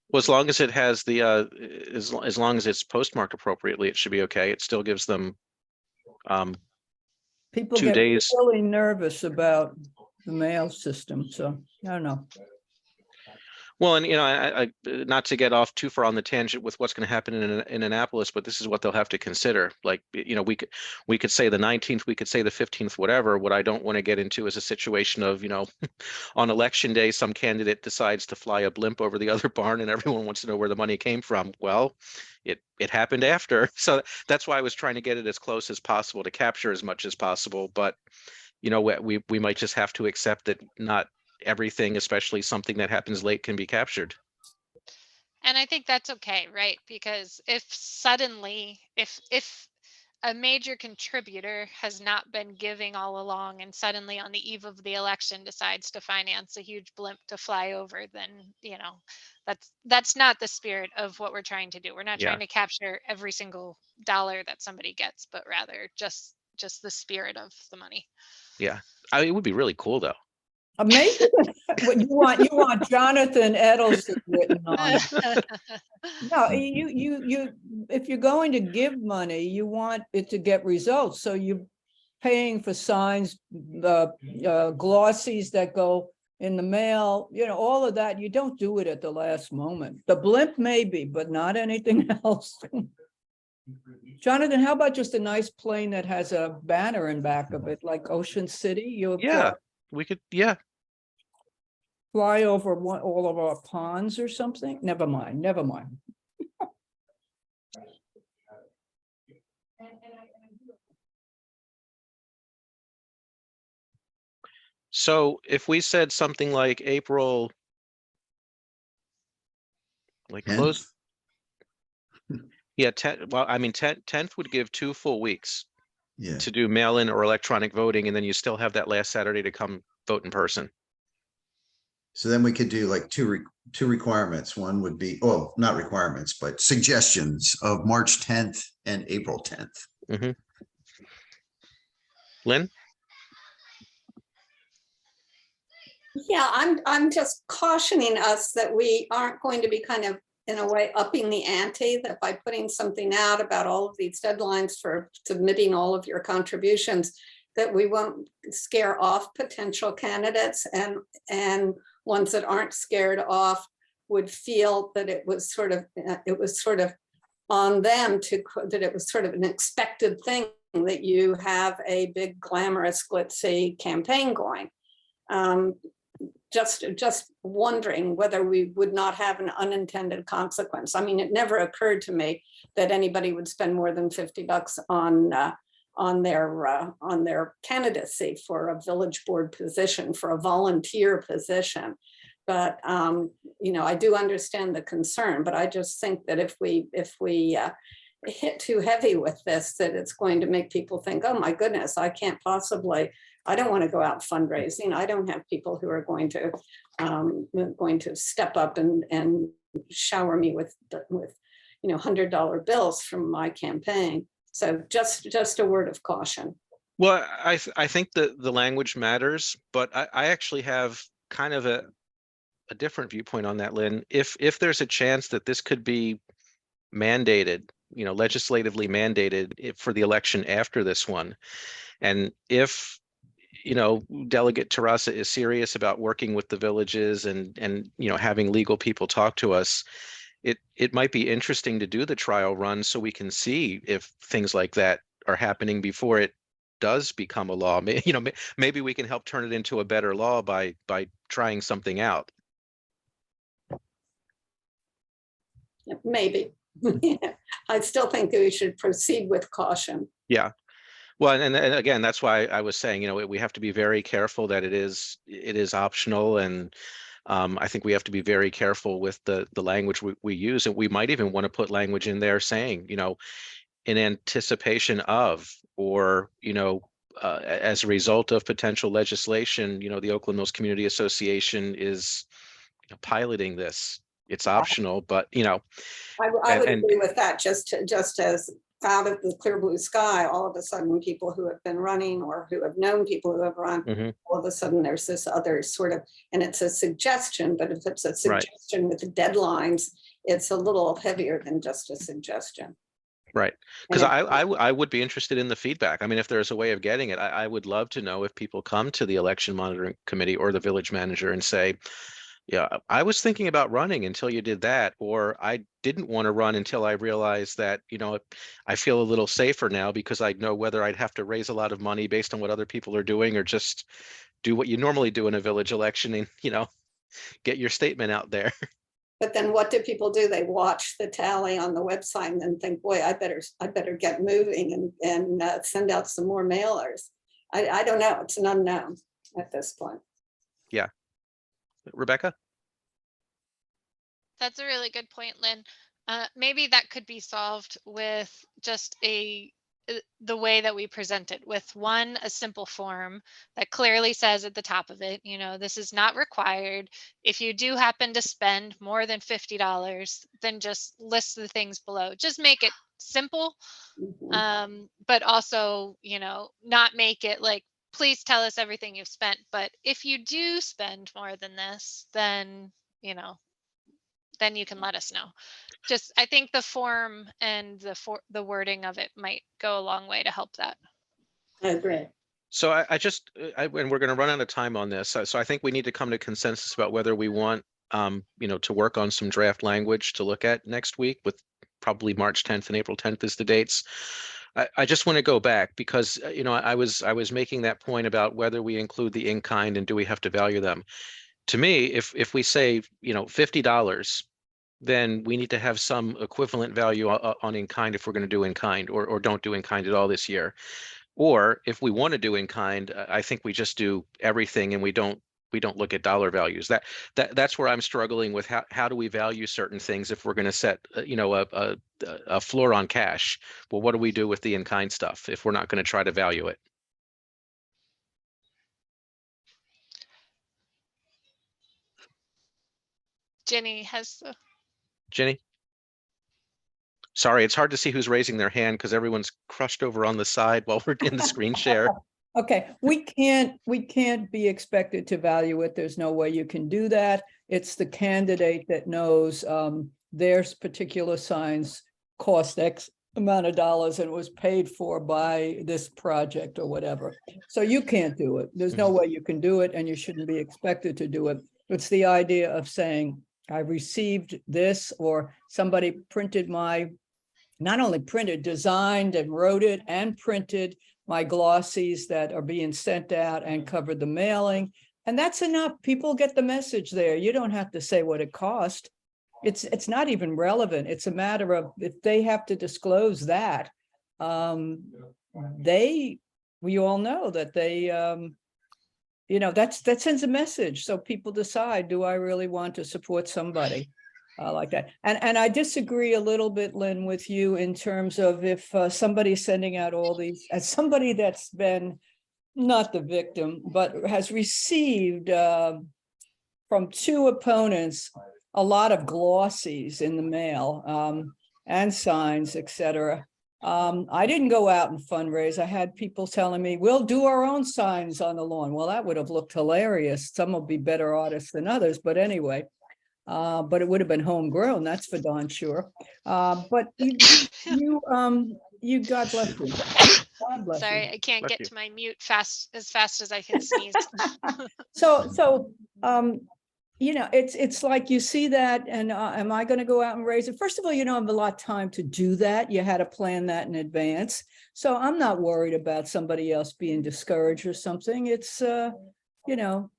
Well, as long as it has the as long as it's postmarked appropriately, it should be okay. It still gives them People 2 get days. really nervous about the mail system, so I don't know. Well, and I not to get off too far on the tangent with what's going to happen in Annapolis, but this is what they'll have to consider. Like, we could say the 19th, we could say the 15th, whatever. What I don't want to get into is a situation of, on election day, some candidate decides to fly a blimp over the other barn and everyone wants to know where the money came from. Well, it happened after. So that's why I was trying to get it as close as possible to capture as much as possible. But, we might just have to accept that not everything, especially something that happens late, can be captured. And I think that's okay, right? Because if suddenly, if a major contributor has not been giving all along and suddenly on the eve of the election decides to finance a huge blimp to fly over, then, that's not the spirit of what we're trying to do. We're not Yeah. trying to capture every single dollar that somebody gets, but rather just the spirit of the money. Yeah. It would be really cool though. Amazing. What you want Jonathan Edelson written on it. No, you, if you're going to give money, you want it to get results. So you're paying for signs, glossies that go in the mail, all of that. You don't do it at the last moment. The blimp maybe, but not anything else. Jonathan, how about just a nice plane that has a banner in back of it, like Ocean City? You Yeah, we could. Yeah. fly over all of our ponds or something? Never mind. So if we said something like April, like close, 10th, well, I mean, 10th would give 2 full weeks Yeah. to do mail-in or electronic voting, and then you still have that last Saturday to come vote in person. So then we could do like two requirements. One would be, oh, not requirements, but suggestions of March 10th and April 10th. Lynn? Yeah, I'm just cautioning us that we aren't going to be kind of, in a way, upping the ante, that by putting something out about all of these deadlines for submitting all of your contributions, that we won't scare off potential candidates, and ones that aren't scared off would feel that it was sort of on them that it was sort of an expected thing that you have a big glamorous glitzy campaign going. Just wondering whether we would not have an unintended consequence. I mean, it never occurred to me that anybody would spend more than $50 on their candidacy for a village board position, for a volunteer position. But I do understand the concern, but I just think that if we hit too heavy with this, that it's going to make people think, oh my goodness, I don't want to go out fundraising. I don't have people who are going to step up and shower me with $100 bills from my campaign. So just a word of caution. Well, I think that the language matters, but I actually have kind of a different viewpoint on that, Lynn. If there's a chance that this could be mandated, legislatively mandated for the election after this one, and if Delegate Terrassa is serious about working with the villages and having legal people talk to us, it might be interesting to do the trial run so we can see if things like that are happening before it does become a law. Maybe we can help turn it into a better law by trying something out. Maybe. I still think that we should proceed with caution. Yeah. Well, and again, that's why I was saying, we have to be very careful that it is optional, and I think we have to be very careful with the language we use, and we might even want to put language in there saying, in anticipation of, or as a result of potential legislation, the Oakland Mills Community Association is piloting this. It's optional, but I would and agree with that, just as out of the clear blue sky, all of a sudden, people who have been running or who have known people who have run, Mhm. all of a sudden there's this other sort of, and it's a suggestion, but if it's a Right. suggestion with deadlines, it's a little heavier than just a suggestion. Right. Because And I would be interested in the feedback. I mean, if there's a way of getting it, I would love to know if people come to the election monitoring committee or the village manager and say, yeah, I was thinking about running until you did that, or I didn't want to run until I realized that, I feel a little safer now because I know whether I'd have to raise a lot of money based on what other people are doing, or just do what you normally do in a village election and, get your statement out there. But then what do people do? They watch the tally on the website and then think, boy, I better get moving and send out some more mailers. I don't know. It's an unknown at this point. Yeah. Rebecca? That's a really good point, Lynn. Maybe that could be solved with just the way that we present it, with a simple form that clearly says at the top of it, this is not required. If you do happen to spend more than $50, then just list the things below. Just make it simple, but also, not make it like, please tell us everything you've spent. But if you do spend more than this, then, then you can let us know. I think the form and the wording of it might go a long way to help that. I agree. So and we're going to run out of time on this. So I think we need to come to consensus about whether we want, to work on some draft language to look at next week, with probably March 10th and April 10th as the dates. I just want to go back because, I was making that point about whether we include the in-kind and do we have to value them. To me, if we say, $50, then we need to have some equivalent value on in-kind if we're going to do in-kind, or don't do in-kind at all this year. Or if we want to do in-kind, I think we just do everything and we don't look at dollar values. That's where I'm struggling with how do we value certain things if we're going to set a floor on cash. Well, what do we do with the in-kind stuff if we're not going to try to value it? Jenny has the Jenny? Sorry, it's hard to see who's raising their hand because everyone's crushed over on the side while we're in the screen share. Okay, we can't be expected to value it. There's no way you can do that. It's the candidate that knows their particular signs cost X amount of dollars and was paid for by this project or whatever. So you can't do it. There's no way you can do it, and you shouldn't be expected to do it. It's the idea of saying, I received this, or somebody printed not only printed, designed and wrote it and printed my glossies that are being sent out and covered the mailing. And that's enough. People get the message there. You don't have to say what it cost. It's not even relevant. It's a matter of, if they have to disclose that, we all know that they, that sends a message. So people decide, do I really want to support somebody like that? And I disagree a little bit, Lynn, with you in terms of if somebody's sending out all these, as somebody that's been not the victim, but has received from two opponents a lot of glossies in the mail and signs, etc. I didn't go out and fundraise. I had people telling me, we'll do our own signs on the lawn. Well, that would have looked hilarious. Some will be better artists than others, but anyway, but it would have been homegrown, that's for darn sure. But you, God bless you. God bless sorry, you. I can't Bless get you. to my mute as fast as I can sneeze. So, it's like you see that, and am I going to go out and raise it? First of all, you don't have a lot of time to do that. You had to plan that in advance. So I'm not worried about somebody else being discouraged or something. It's, we know.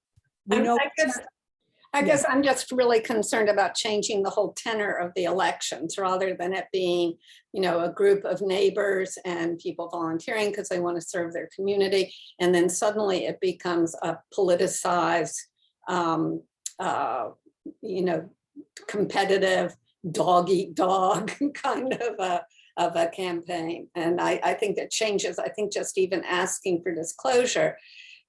I Yeah. guess I'm just really concerned about changing the whole tenor of the elections rather than it being, a group of neighbors and people volunteering because they want to serve their community. And then suddenly it becomes a politicized, competitive dog eat dog kind of a campaign. And I think it changes. I think just even asking for disclosure.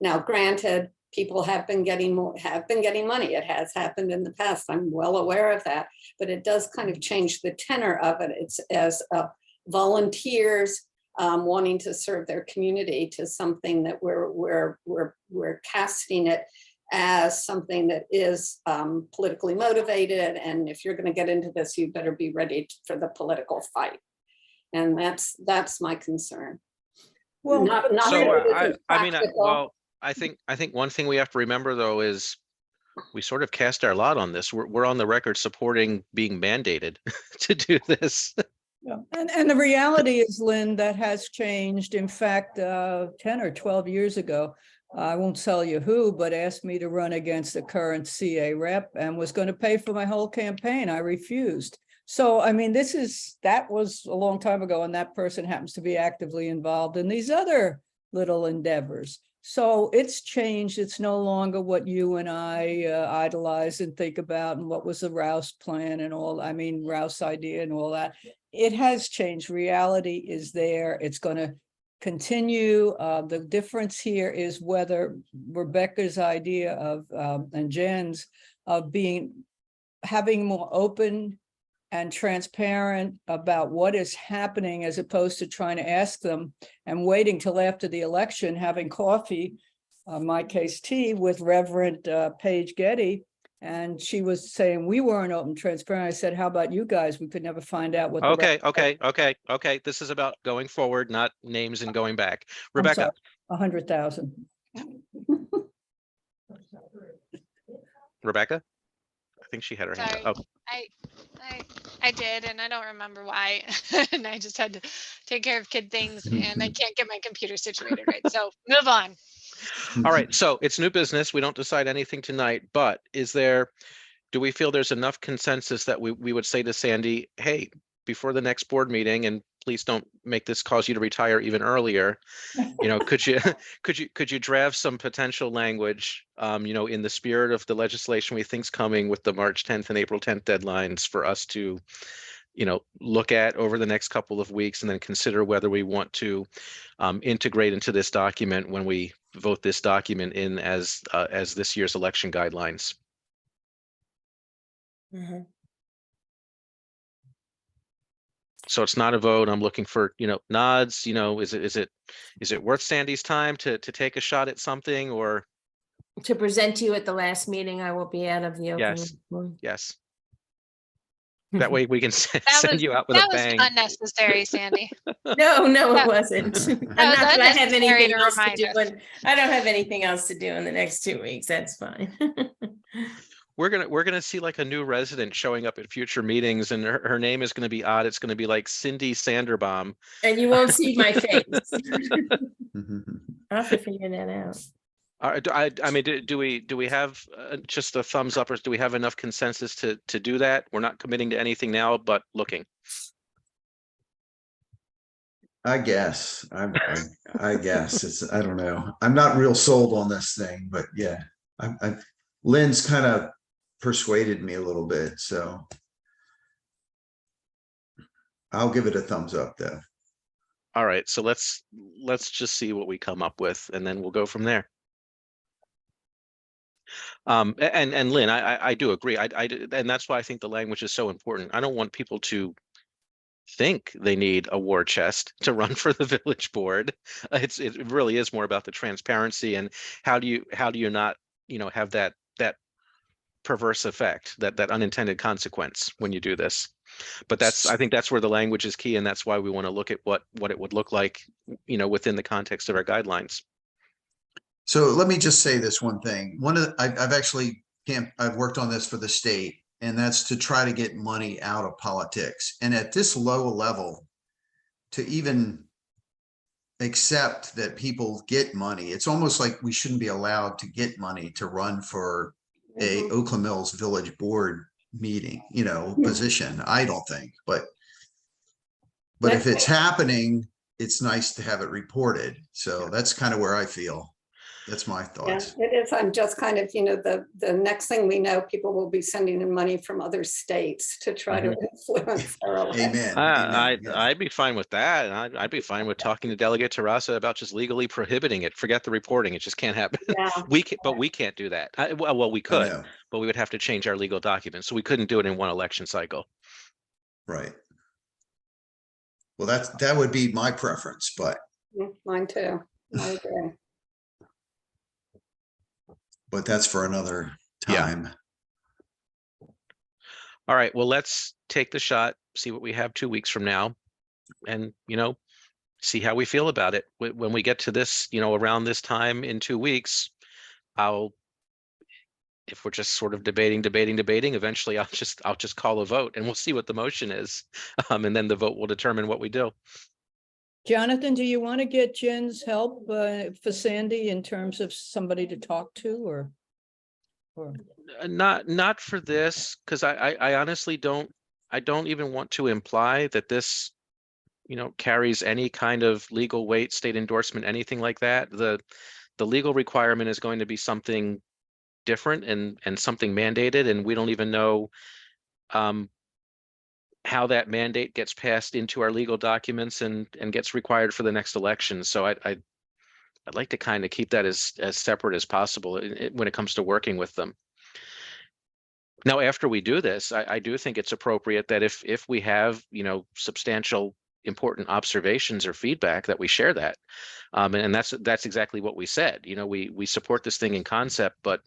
Now, granted, people have been getting money. It has happened in the past. I'm well aware of that, but it does kind of change the tenor of it. It's as volunteers wanting to serve their community to something that we're casting it as something that is politically motivated. And if you're going to get into this, you better be ready for the political fight. And that's my concern. Well, Not So that it isn't practical. I think one thing we have to remember though is we sort of cast our lot on this. We're on the record supporting being mandated to do this. yeah. And the reality is, Lynn, that has changed. In fact, 10 or 12 years ago, I won't tell you who, but asked me to run against the current CA rep and was going to pay for my whole campaign. I refused. So, I mean, that was a long time ago, and that person happens to be actively involved in these other little endeavors. So it's changed. It's no longer what you and I idolize and think about, and what was the Rouse plan and all, Rouse idea and all that. It has changed. Reality is there. It's going to continue. The difference here is whether Rebecca's idea of and Jen's of having more open and transparent about what is happening, as opposed to trying to ask them and waiting till after the election, having coffee, in my case tea, with Reverend Paige Getty. And she was saying we weren't open, transparent. I said, how about you guys? We could never find out what. Okay. This is about going forward, not names and going back. Rebecca. 100,000. Rebecca? I think she had her hand Sorry, up. Oh, I did, and I don't remember why. And I just had to take care of kid things, and I can't get my computer situated right. So move on. all right. So it's new business. We don't decide anything tonight, but do we feel there's enough consensus that we would say to Sandy, hey, before the next board meeting, and please don't make this cause you to retire even earlier, could you draft some potential language, in the spirit of the legislation we think's coming with the March 10th and April 10th deadlines for us to, look at over the next couple of weeks, and then consider whether we want to integrate into this document when we vote this document in as this year's election guidelines. Mhm. So it's not a vote. I'm looking for, nods, is it worth Sandy's time to take a shot at something, or? To present to you at the last meeting, I will be out of the open. Yes. That way we can That send was you out with a that was bang. unnecessary, Sandy. No, it wasn't. That Not was that I have unnecessary anything to else to remind do. us. I don't have anything else to do in the next 2 weeks. That's fine. We're gonna see like a new resident showing up at future meetings, and her name is gonna be odd. It's gonna be like Cindy Sanderbaum. And you won't see my face. I'll have to figure that out. Do we have just a thumbs up, or do we have enough consensus to do that? We're not committing to anything now, but looking. I guess, I guess I don't know. I'm not real sold on this thing, but yeah, Lynn's kind of persuaded me a little bit, so I'll give it a thumbs up though. All right, so let's just see what we come up with, and then we'll go from there. And Lynn, I do agree. And that's why I think the language is so important. I don't want people to think they need a war chest to run for the village board. It really is more about the transparency, and how do you not, have that perverse effect, that unintended consequence when you do this. But I think that's where the language is key, and that's why we want to look at what it would look like, within the context of our guidelines. So let me just say this one thing. I've worked on this for the state, and that's to try to get money out of politics. And at this low level, to even accept that people get money, it's almost like we shouldn't be allowed to get money to run for a Mhm. Oakland Mills Village Board meeting, position, I don't think, but if it's happening, it's nice to have it reported. So that's kind of where I feel. That's my Yeah, thoughts. it is. I'm just kind of, the next thing we know, people will be sending in money from other states to try to influence our election. Amen. I'd, Amen. Yeah. I'd be fine with that. And I'd be fine with talking to Delegate Terrassa about just legally prohibiting it. Forget the reporting. It just can't happen. Yeah. But we can't do that. Well, we I could, know. but we would have to change our legal documents. So we couldn't do it in one election cycle. Right. Well, that would be my preference, but Mine too. I agree. that's for another Yeah. time. All right, well, let's take the shot, see what we have 2 weeks from now, and, see how we feel about it. When we get to this, around this time in 2 weeks, if we're just sort of debating, eventually I'll just call a vote and we'll see what the motion is. And then the vote will determine what we do. Jonathan, do you want to get Jen's help for Sandy in terms of somebody to talk to or? Not for this, because I honestly don't even want to imply that this, carries any kind of legal weight, state endorsement, anything like that. The legal requirement is going to be something different and something mandated, and we don't even know how that mandate gets passed into our legal documents and gets required for the next election. So I'd like to kind of keep that as separate as possible when it comes to working with them. Now, after we do this, I do think it's appropriate that if we have, substantial important observations or feedback, that we share that. And that's exactly what we said. We support this thing in concept, but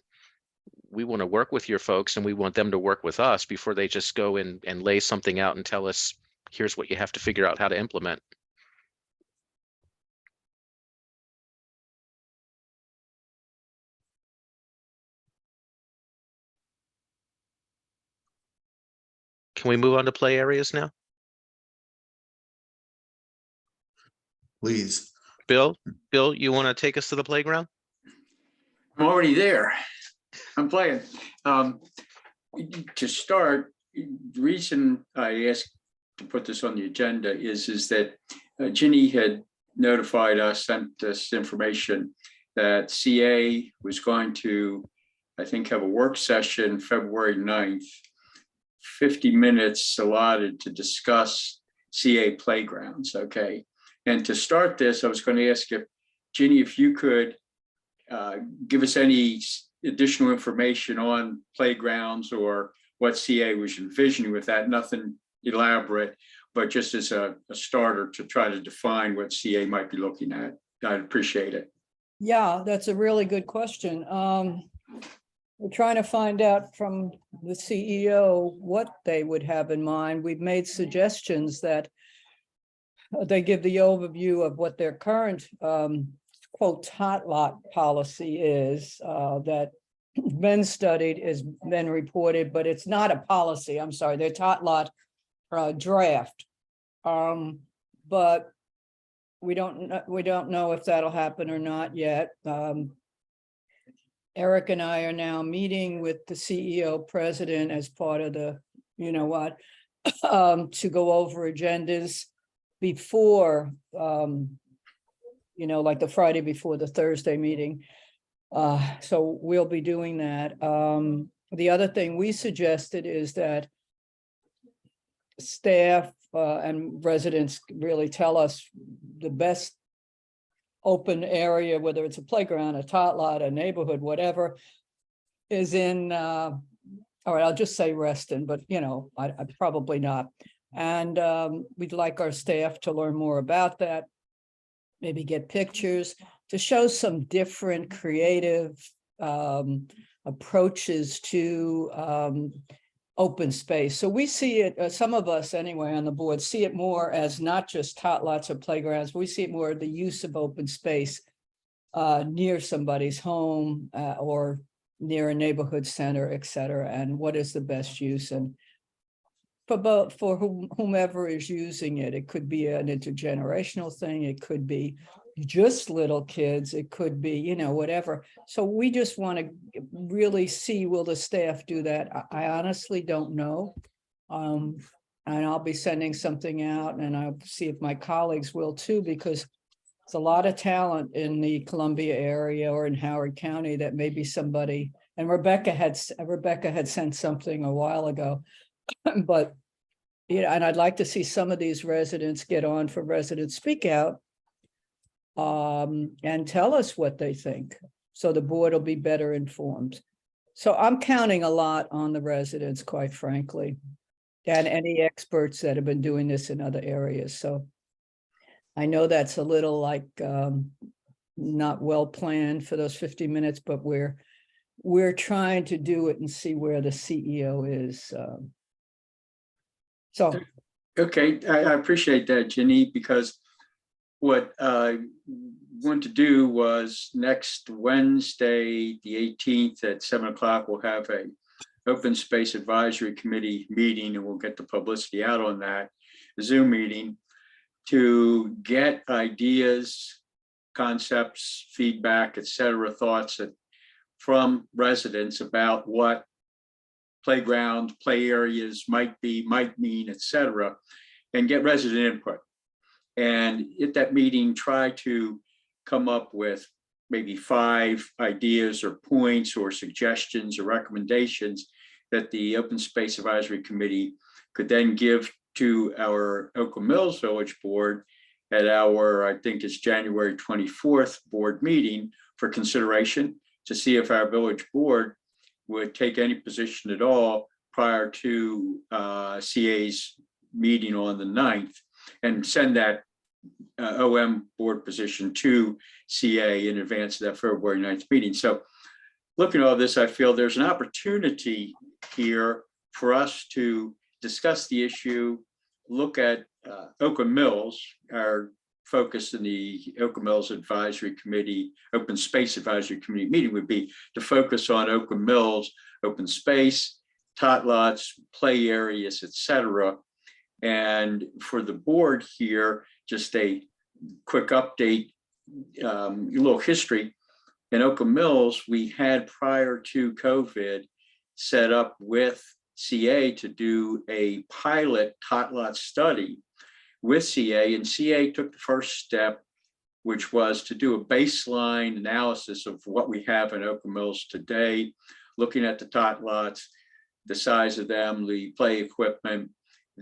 we want to work with your folks and we want them to work with us before they just go and lay something out and tell us, here's what you have to figure out how to implement. Can we move on to play areas now? Please. Bill, you want to take us to the playground? I'm already there. I'm playing. To start, the reason I asked to put this on the agenda is that Ginny had notified us, sent us information that CA was going to, I think, have a work session February 9th, 50 minutes allotted to discuss CA playgrounds, okay? And to start this, I was going to ask if, Ginny, if you could give us any additional information on playgrounds or what CA was envisioning with that, nothing elaborate, but just as a starter to try to define what CA might be looking at. I'd appreciate it. Yeah, that's a really good question. We're trying to find out from the CEO what they would have in mind. We've made suggestions that they give the overview of what their current quote tot lot policy is that been studied, is been reported, but it's not a policy. I'm sorry, their tot lot draft. But we don't know if that'll happen or not yet. Eric and I are now meeting with the CEO president as part of the, to go over agendas before, like the Friday before the Thursday meeting. So we'll be doing that. The other thing we suggested is that staff and residents really tell us the best open area, whether it's a playground, a tot lot, a neighborhood, whatever, is in, all right, I'll just say Reston, but I probably not. And we'd like our staff to learn more about that, maybe get pictures to show some different creative approaches to open space. So we see it, some of us anyway on the board see it more as not just tot lots of playgrounds. We see it more the use of open space near somebody's home or near a neighborhood center, et cetera, and what is the best use. And for whomever is using it, it could be an intergenerational thing. It could be just little kids, it could be, you know, whatever. So we just want to really see, will the staff do that? I honestly don't know. And I'll be sending something out, and I'll see if my colleagues will too, because it's a lot of talent in the Columbia area or in Howard County that maybe somebody, and Rebecca had sent something a while ago, but yeah, and I'd like to see some of these residents get on for Resident Speak Out and tell us what they think, so the board will be better informed. So I'm counting a lot on the residents, quite frankly, and any experts that have been doing this in other areas. So I know that's a little like not well planned for those 50 minutes, but we're trying to do it and see where the CEO is. So Okay, I appreciate that, Jenny, because what I want to do was next Wednesday, the 18th at 7 o'clock, we'll have a Open Space Advisory Committee meeting, and we'll get the publicity out on that Zoom meeting to get ideas, concepts, feedback, et cetera, thoughts from residents about what playground, play areas might mean, et cetera, and get resident input. And at that meeting, try to come up with maybe 5 ideas or points or suggestions or recommendations that the Open Space Advisory Committee could then give to our Oakland Mills Village Board at our, I think it's January 24th board meeting for consideration, to see if our village board would take any position at all prior to CA's meeting on the 9th, and send that OM board position to CA in advance of that February 9th meeting. So looking at all this, I feel there's an opportunity here for us to discuss the issue, look at Oakland Mills. Our focus in the Oakland Mills Advisory Committee, Open Space Advisory Committee meeting would be to focus on Oakland Mills, open space, tot lots, play areas, et cetera. And for the board here, just a quick update, a little history. In Oakland Mills, we had, prior to COVID, set up with CA to do a pilot tot lot study with CA, and CA took the first step, which was to do a baseline analysis of what we have in Oakland Mills today, looking at the tot lots, the size of them, the play equipment,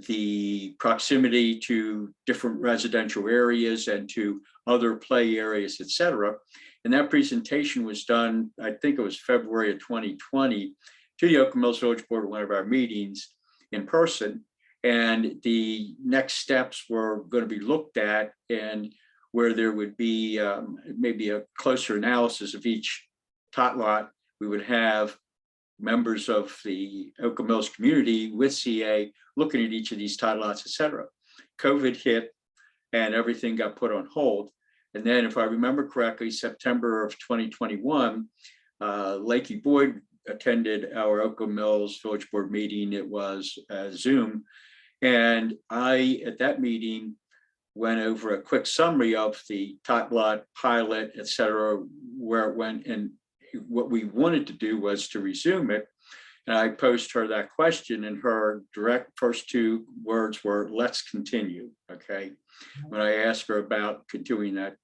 the proximity to different residential areas and to other play areas, et cetera. And that presentation was done, I think it was February of 2020, to the Oakland Mills Village Board at one of our meetings in person. And the next steps were going to be looked at, and where there would be maybe a closer analysis of each tot lot. We would have members of the Oakland Mills community with CA looking at each of these tot lots, et cetera. COVID hit and everything got put on hold. And then, if I remember correctly, September of 2021, Lakey Boyd attended our Oakland Mills Village Board meeting. It was Zoom. And I, at that meeting, went over a quick summary of the tot lot pilot, et cetera, where it went. And what we wanted to do was to resume it. And I posed her that question, and her direct first 2 words were, "Let's continue." Okay. When I asked her about continuing that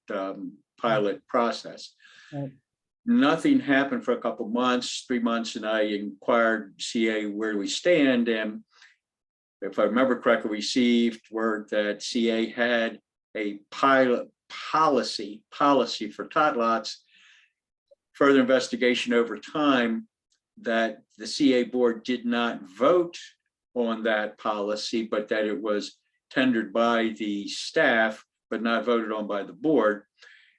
pilot process. Right. Nothing happened for a couple months, 3 months, and I inquired CA where do we stand. And if I remember correctly, received word that CA had a pilot policy for tot lots. Further investigation over time, that the CA board did not vote on that policy, but that it was tendered by the staff, but not voted on by the board.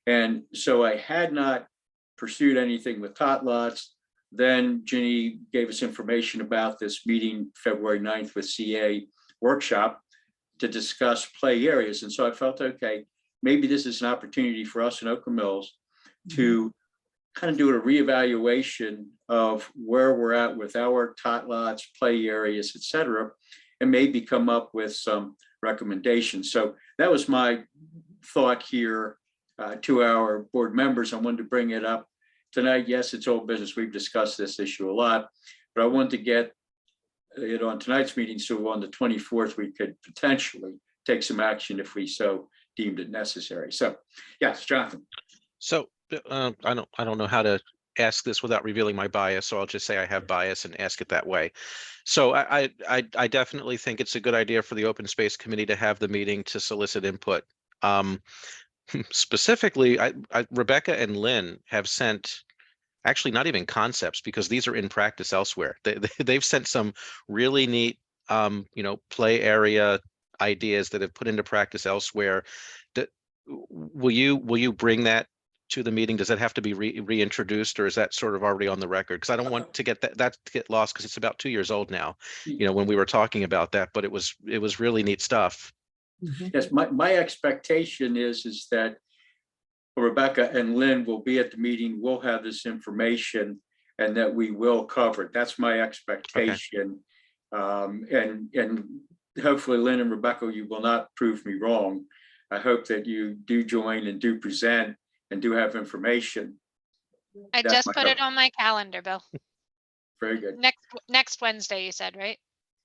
And so I had not pursued anything with tot lots. Then Ginny gave us information about this meeting February 9th with CA workshop to discuss play areas. And so I felt, okay, maybe this is an opportunity for us in Oakland Mills to kind of do a reevaluation of where we're at with our tot lots, play areas, et cetera, and maybe come up with some recommendations. So that was my thought here to our board members. I wanted to bring it up tonight. Yes, it's old business. We've discussed this issue a lot, but I wanted to get it on tonight's meeting, so on the 24th, we could potentially take some action if we so deemed it necessary. So, yes, Jonathan. So I don't know how to ask this without revealing my bias, so I'll just say I have bias and ask it that way. So I definitely think it's a good idea for the Open Space Committee to have the meeting to solicit input. Specifically, Rebecca and Lynn have sent, actually not even concepts, because these are in practice elsewhere. They've sent some really neat, play area ideas that have put into practice elsewhere. Will you bring that to the meeting? Does that have to be reintroduced, or is that sort of already on the record? Because I don't want to get that to get lost, because it's about 2 years old now, when we were talking about that, but it was really neat stuff. Yes, my expectation is that Rebecca and Lynn will be at the meeting, we'll have this information, and that we will cover it. That's my expectation. Okay. And hopefully, Lynn and Rebecca, you will not prove me wrong. I hope that you do join and do present and do have information. I That's just my put it hope. on my calendar, Bill. Very good. Next Wednesday, you said, right?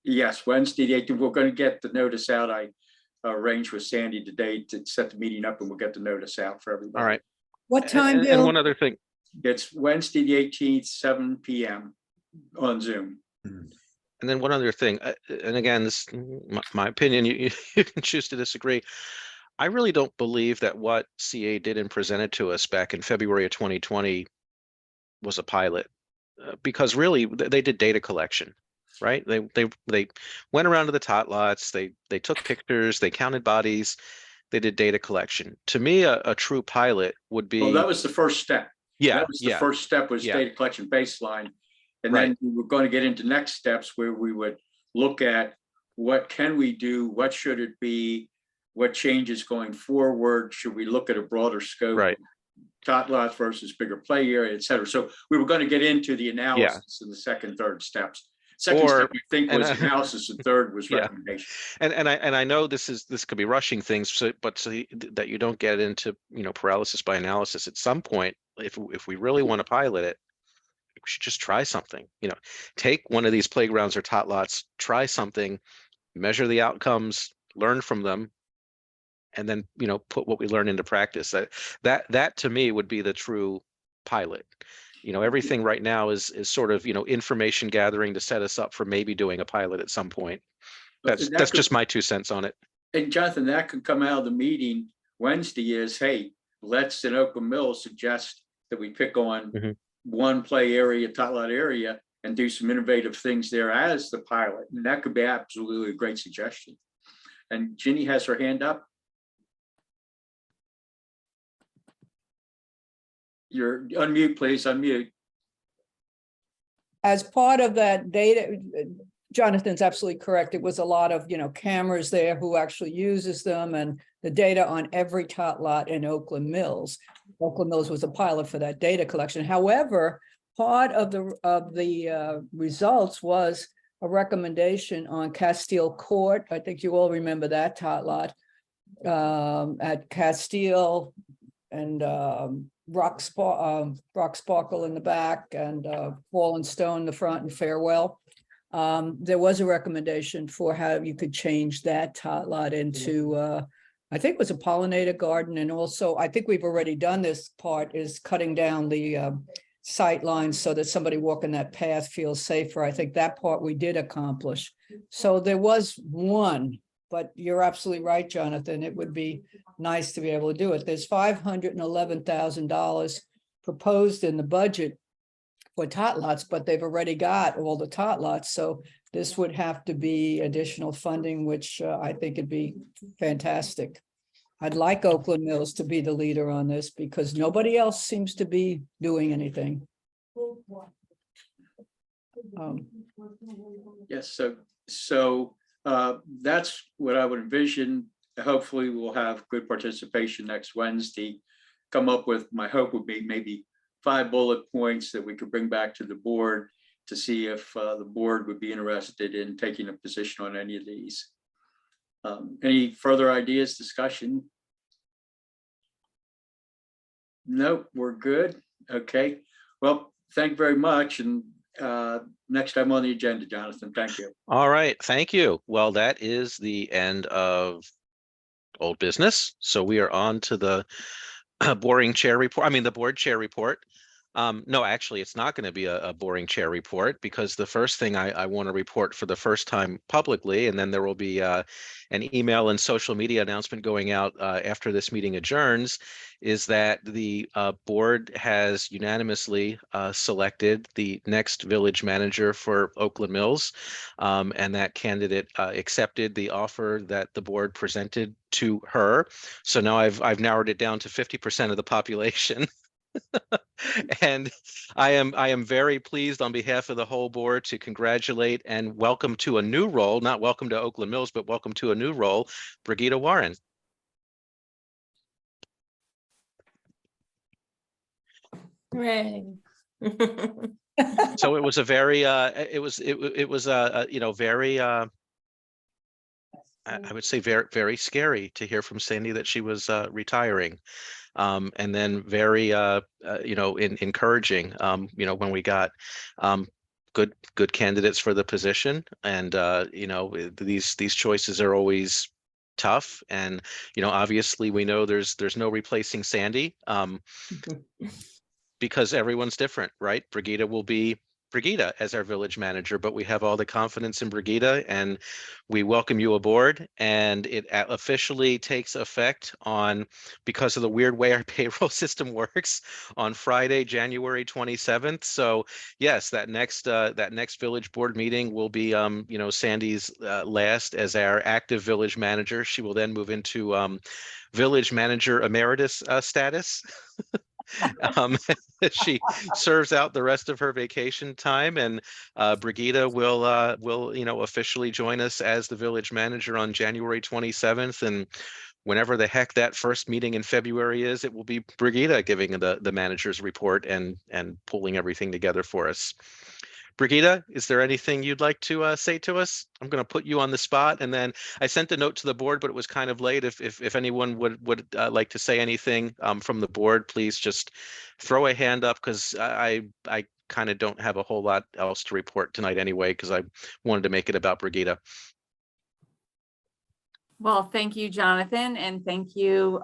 Yes, Wednesday, the 18th, we're going to get the notice out. I arranged with Sandy today to set the meeting up, and we'll get the notice out for everybody. All right. What time, And Bill? one other thing. It's Wednesday, the 18th, 7 p.m. on Zoom. And then one other thing, and again, this my opinion, you can choose to disagree. I really don't believe that what CA did and presented to us back in February of 2020 was a pilot, because really they did data collection, right? They went around to the tot lots, they took pictures, they counted bodies, they did data collection. To me, a true pilot would be. Well, that was the first step. Yeah, that was the first step was data collection baseline. And then we were going to get into next steps where we would look at what can we do, what should it be, what changes going forward, should we look at a broader scope, right? Tot lots versus bigger play area, et cetera. So we were going to get into the analysis in the second, third steps. Second step, I think, was analysis, and third was recommendation. And I know this could be rushing things, so that you don't get into paralysis by analysis. At some point, if we really want to pilot it, we should just try something. Take one of these playgrounds or tot lots, try something, measure the outcomes, learn from them, and then put what we learn into practice. That to me would be the true pilot. Everything right now is sort of information gathering to set us up for maybe doing a pilot at some point. That's just my 2 cents on it. And Jonathan, that could come out of the meeting Wednesday is, hey, let's in Oakland Mills suggest that we pick on one play area, tot lot area, and do some innovative things there as the pilot. And that could be absolutely a great suggestion. And Ginny has her hand up. You're unmute, please, unmute. As part of that data, Jonathan's absolutely correct. It was a lot of, cameras there, who actually uses them, and the data on every tot lot in Oakland Mills. Oakland Mills was a pilot for that data collection. However, part of the results was a recommendation on Castile Court. I think you all remember that tot lot at Castile, and Rock Sparkle in the back, and Fallen Stone in the front, and Farewell. There was a recommendation for how you could change that tot lot into, I think it was a pollinator garden. And also, I think we've already done this part, is cutting down the sight lines so that somebody walking that path feels safer. I think that part we did accomplish. So there was one, but you're absolutely right, Jonathan. It would be nice to be able to do it. There's $511,000 proposed in the budget for tot lots, but they've already got all the tot lots. So this would have to be additional funding, which I think would be fantastic. I'd like Oakland Mills to be the leader on this, because nobody else seems to be doing anything. Yes, so that's what I would envision. Hopefully we'll have good participation next Wednesday. Come up with, my hope would be maybe 5 bullet points that we could bring back to the board to see if the board would be interested in taking a position on any of these. Any further ideas, discussion? Nope, we're good. Okay. Well, thank you very much. And next time on the agenda, Jonathan. Thank you. All right, thank you. Well, that is the end of old business. So we are on to the boring chair report. I mean, the board chair report. No, actually, it's not going to be a boring chair report, because the first thing I want to report for the first time publicly, and then there will be an email and social media announcement going out after this meeting adjourns, is that the board has unanimously selected the next village manager for Oakland Mills, and that candidate accepted the offer that the board presented to her. So now I've narrowed it down to 50% of the population. And I am very pleased on behalf of the whole board to congratulate and welcome to a new role, not welcome to Oakland Mills, but welcome to a new role, Brigida Warren. Hooray. So it was a very it was you know, very I would say very scary to hear from Sandy that she was retiring. And then very you know, encouraging, you know, when we got good candidates for the position. And you know, these choices are always tough. And you know, obviously we know there's no replacing Sandy, because everyone's different, right? Brigida will be Brigida as our village manager, but we have all the confidence in Brigida, and we welcome you aboard. And it officially takes effect on, because of the weird way our payroll system works, on Friday, January 27th. So yes, that next village board meeting will be you know, Sandy's last as our active village manager. She will then move into village manager emeritus status. She serves out the rest of her vacation time, and Brigida will you know, officially join us as the village manager on January 27th. And whenever the heck that first meeting in February is, it will be Brigida giving the manager's report and pulling everything together for us. Brigida, is there anything you'd like to say to us? I'm going to put you on the spot, and then I sent a note to the board, but it was kind of late. If anyone would like to say anything from the board, please just throw a hand up, because I kind of don't have a whole lot else to report tonight anyway, because I wanted to make it about Brigida. Well, thank you, Jonathan, and thank you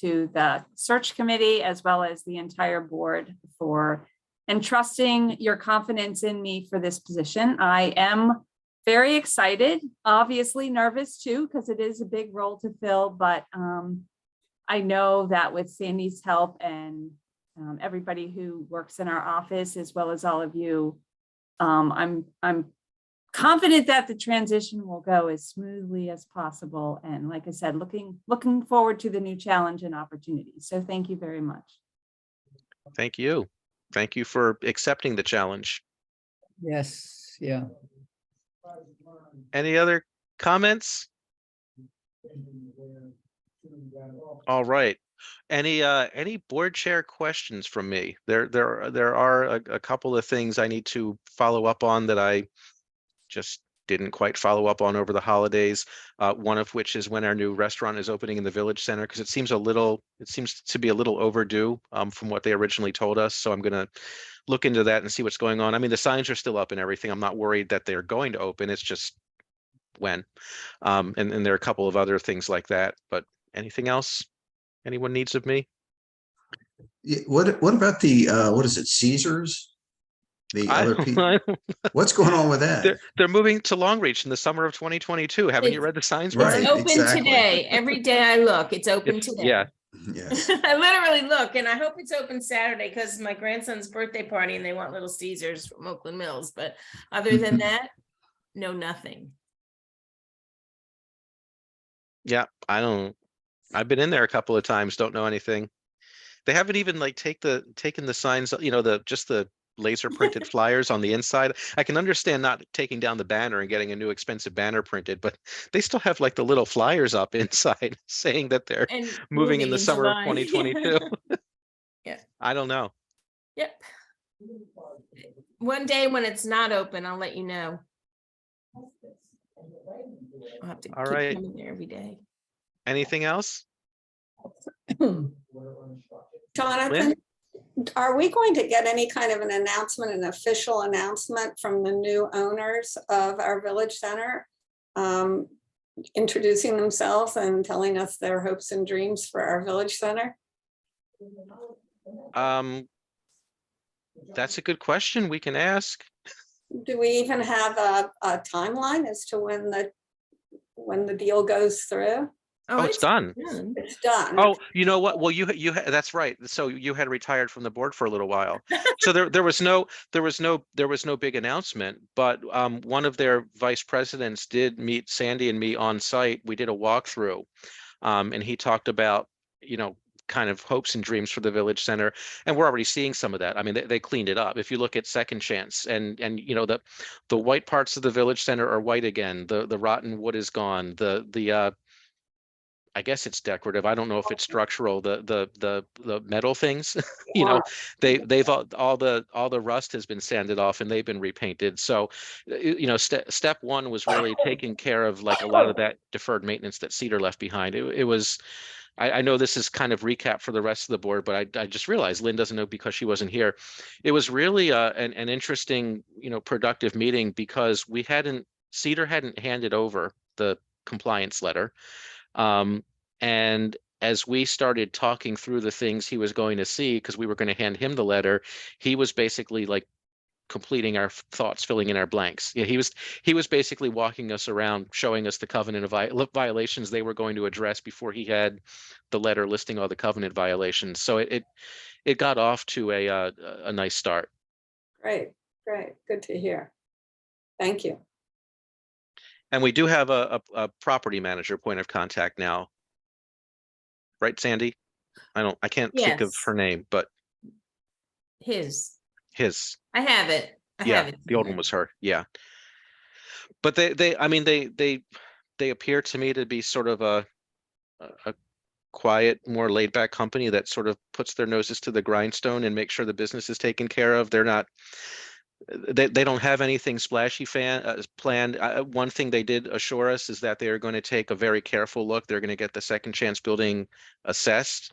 to the search committee as well as the entire board for entrusting your confidence in me for this position. I am very excited, obviously nervous too, because it is a big role to fill, but I know that with Sandy's help and everybody who works in our office, as well as all of you, I'm confident that the transition will go as smoothly as possible. And like I said, looking forward to the new challenge and opportunities. So thank you very much. Thank you. Thank you for accepting the challenge. Yes, yeah. Any other comments? All right. Any board chair questions from me? There are a couple of things I need to follow up on that I just didn't quite follow up on over the holidays. One of which is when our new restaurant is opening in the Village Center, because it seems to be a little overdue from what they originally told us. So I'm going to look into that and see what's going on. I mean, the signs are still up and everything. I'm not worried that they're going to open. It's just when. And there are a couple of other things like that. But anything else anyone needs of me? Yeah, what about the what is it, Caesars? The other people. What's going on with that? They're moving to Longreach in the summer of 2022. Haven't you read the signs? Right. It's open exactly. today. Every day I look, it's open today. Yeah. Yes. I literally look, and I hope it's open Saturday because my grandson's birthday party and they want Little Caesars from Oakland Mills. But other than that, no, nothing. Yeah, I've been in there a couple of times, don't know anything. They haven't even like taken the signs, you know, just the laser printed flyers on the inside. I can understand not taking down the banner and getting a new expensive banner printed, but they still have like the little flyers up inside saying that they're And moving in the summer of July. 2022. Yeah. I don't know. Yep. One day when it's not open, I'll let you know. I'll have to All keep right. coming there every day. Anything else? Jonathan, are we going to get any kind of an announcement, an official announcement from the new owners of our village center? Introducing themselves and telling us their hopes and dreams for our village center? That's a good question. We can ask. Do we even have a timeline as to when the deal goes through? Oh, it's done. It's done. Oh, you know what? Well, that's right. So you had retired from the board for a little while. So there was no big announcement, but one of their vice presidents did meet Sandy and me on site. We did a walkthrough, and he talked about, kind of hopes and dreams for the village center, and we're already seeing some of that. I mean, they cleaned it up. If you look at Second Chance, and the white parts of the village center are white again. The rotten wood is gone. The I guess it's decorative. I don't know if it's structural. The metal things, they've all the rust has been sanded off and they've been repainted. So, step one was really taking care of like a lot of that deferred maintenance that Cedar left behind. It was. I know this is kind of recap for the rest of the board, but I just realized Lynn doesn't know because she wasn't here. It was really an interesting, productive meeting because Cedar hadn't handed over the compliance letter. And as we started talking through the things he was going to see, because we were going to hand him the letter, he was basically like completing our thoughts, filling in our blanks. Yeah, he was basically walking us around, showing us the covenant of violations they were going to address before he had the letter listing all the covenant violations. So it got off to a nice start. Great, good to hear. Thank you. And we do have a property manager point of contact now. Right, Sandy? I can't think of Yes. her name, but His. I have it. the old one was her. Yeah. But they appear to me to be sort of a quiet, more laid back company that sort of puts their noses to the grindstone and make sure the business is taken care of. They don't have anything splashy planned. One thing they did assure us is that they are going to take a very careful look. They're going to get the Second Chance building assessed.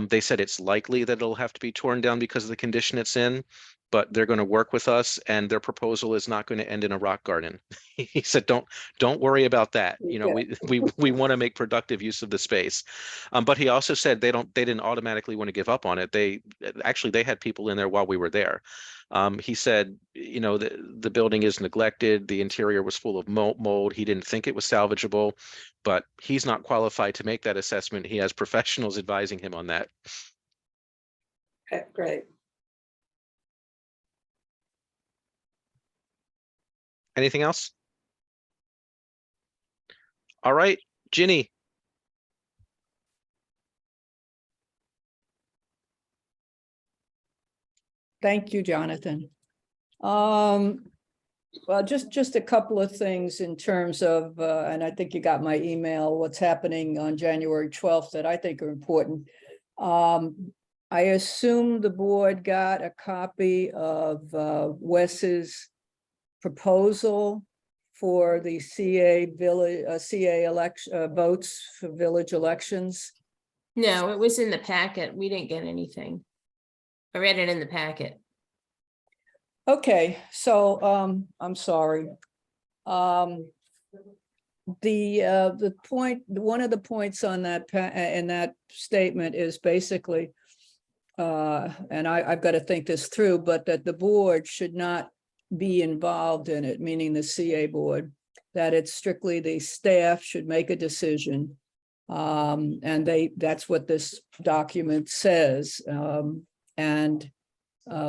They said it's likely that it'll have to be torn down because of the condition it's in, but they're going to work with us, and their proposal is not going to end in a rock garden. He said, don't worry about that. We want to make productive use of the space. But he also said they didn't automatically want to give up on it. They had people in there while we were there. He said, the building is neglected. The interior was full of mold. He didn't think it was salvageable, but he's not qualified to make that assessment. He has professionals advising him on that. Okay, great. Anything else? All right, Ginny. Thank you, Jonathan. Well, just a couple of things in terms of, and I think you got my email, what's happening on January 12th that I think are important. I assume the board got a copy of Wes's proposal for the CA election votes for village elections. No, it was in the packet. We didn't get anything. I read it in the packet. Okay, so I'm sorry. The point, one of the points on that in that statement is basically, and I've got to think this through, but that the board should not be involved in it, meaning the CA board, that it's strictly the staff should make a decision. And that's what this document says.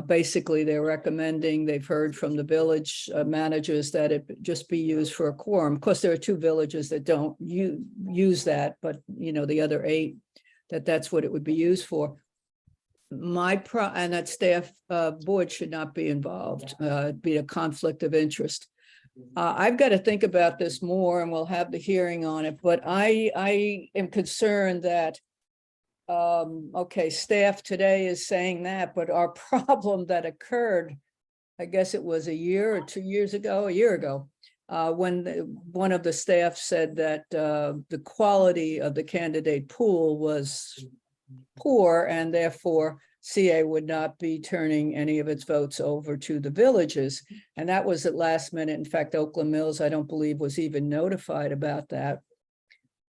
Basically they're recommending, they've heard from the village managers that it just be used for a quorum. Of course, there are 2 villages that don't use that, but the other 8, that's what it would be used for. And that staff board should not be involved, be a conflict of interest. I've got to think about this more and we'll have the hearing on it, but I am concerned that okay, staff today is saying that, but our problem that occurred, I guess it was a year or 2 years ago, a year ago, when one of the staff said that the quality of the candidate pool was poor, and therefore CA would not be turning any of its votes over to the villages. And that was at last minute. In fact, Oakland Mills, I don't believe, was even notified about that.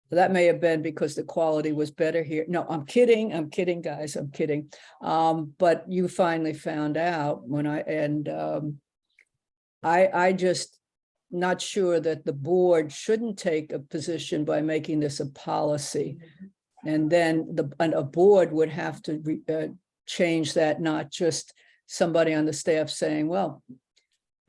That may have been because the quality was better here. No, I'm kidding, guys, I'm kidding. But you finally found out when I just not sure that the board shouldn't take a position by making this a policy. And then a board would have to change that, not just somebody on the staff saying, well,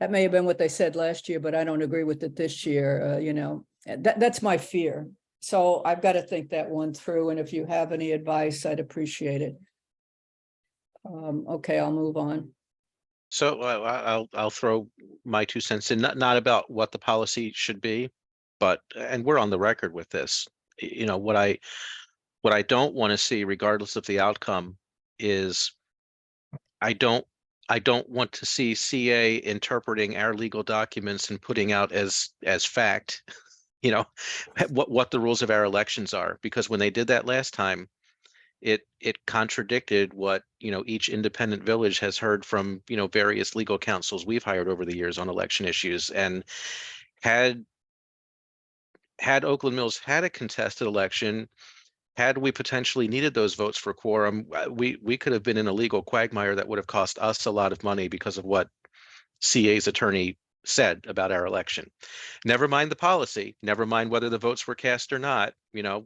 that may have been what they said last year, but I don't agree with it this year. You know, that's my fear. So I've got to think that one through. And if you have any advice, I'd appreciate it. Okay, I'll move on. So I'll throw my 2 cents in, not about what the policy should be, but, and we're on the record with this, you know, what I don't want to see, regardless of the outcome, is I don't want to see CA interpreting our legal documents and putting out as fact, you know, what the rules of our elections are, because when they did that last time, it contradicted what, you know, each independent village has heard from, you know, various legal counsels we've hired over the years on election issues. And had Oakland Mills had a contested election, had we potentially needed those votes for quorum, we could have been in a legal quagmire that would have cost us a lot of money because of what CA's attorney said about our election. Never mind the policy, never mind whether the votes were cast or not. You know,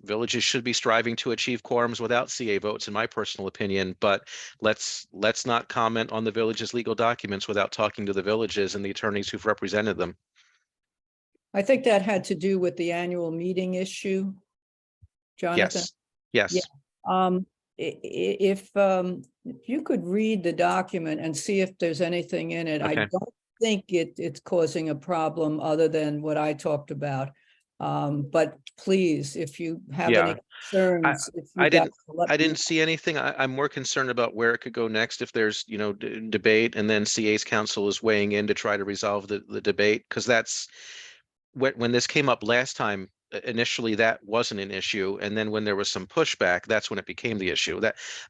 villages should be striving to achieve quorums without CA votes, in my personal opinion, but let's not comment on the village's legal documents without talking to the villages and the attorneys who've represented them. I think that had to do with the annual meeting issue. Jonathan? Yes. Yeah. If you could read the document and see if there's anything in it, I Okay. don't think it's causing a problem other than what I talked about. But please, if you have Yeah. any concerns, if I you got, didn't see anything. I'm more concerned about where it could go next if there's, you know, debate, and then CA's counsel is weighing in to try to resolve the debate, because that's when this came up last time. Initially, that wasn't an issue, and then when there was some pushback, that's when it became the issue.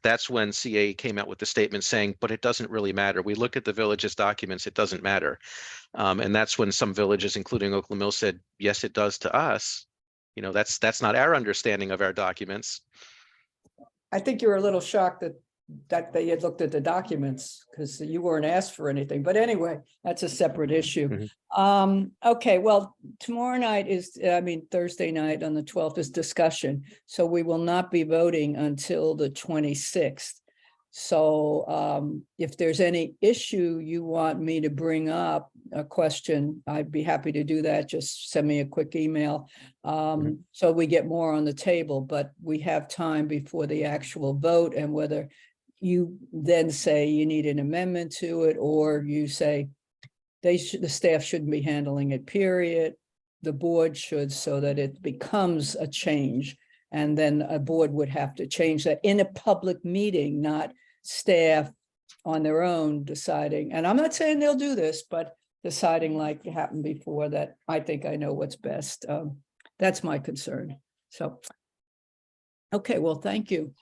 That's when CA came out with the statement saying, "But it doesn't really matter. We looked at the village's documents; it doesn't matter." And that's when some villages, including Oakland Mills, said, "Yes, it does to us. You know, that's not our understanding of our documents." I think you were a little shocked that they had looked at the documents because you weren't asked for anything. But anyway, that's a separate issue. Okay, well, tomorrow night Thursday night on the 12th is discussion. So we will not be voting until the 26th. So if there's any issue you want me to bring up, a question, I'd be happy to do that. Just send me a quick email. So we get more on the table, but we have time before the actual vote, and whether you then say you need an amendment to it, or you say the staff shouldn't be handling it, period. The board should, so that it becomes a change. And then a board would have to change that in a public meeting, not staff on their own deciding. And I'm not saying they'll do this, but deciding like happened before, that I think I know what's best. That's my concern. So, okay, well, thank you.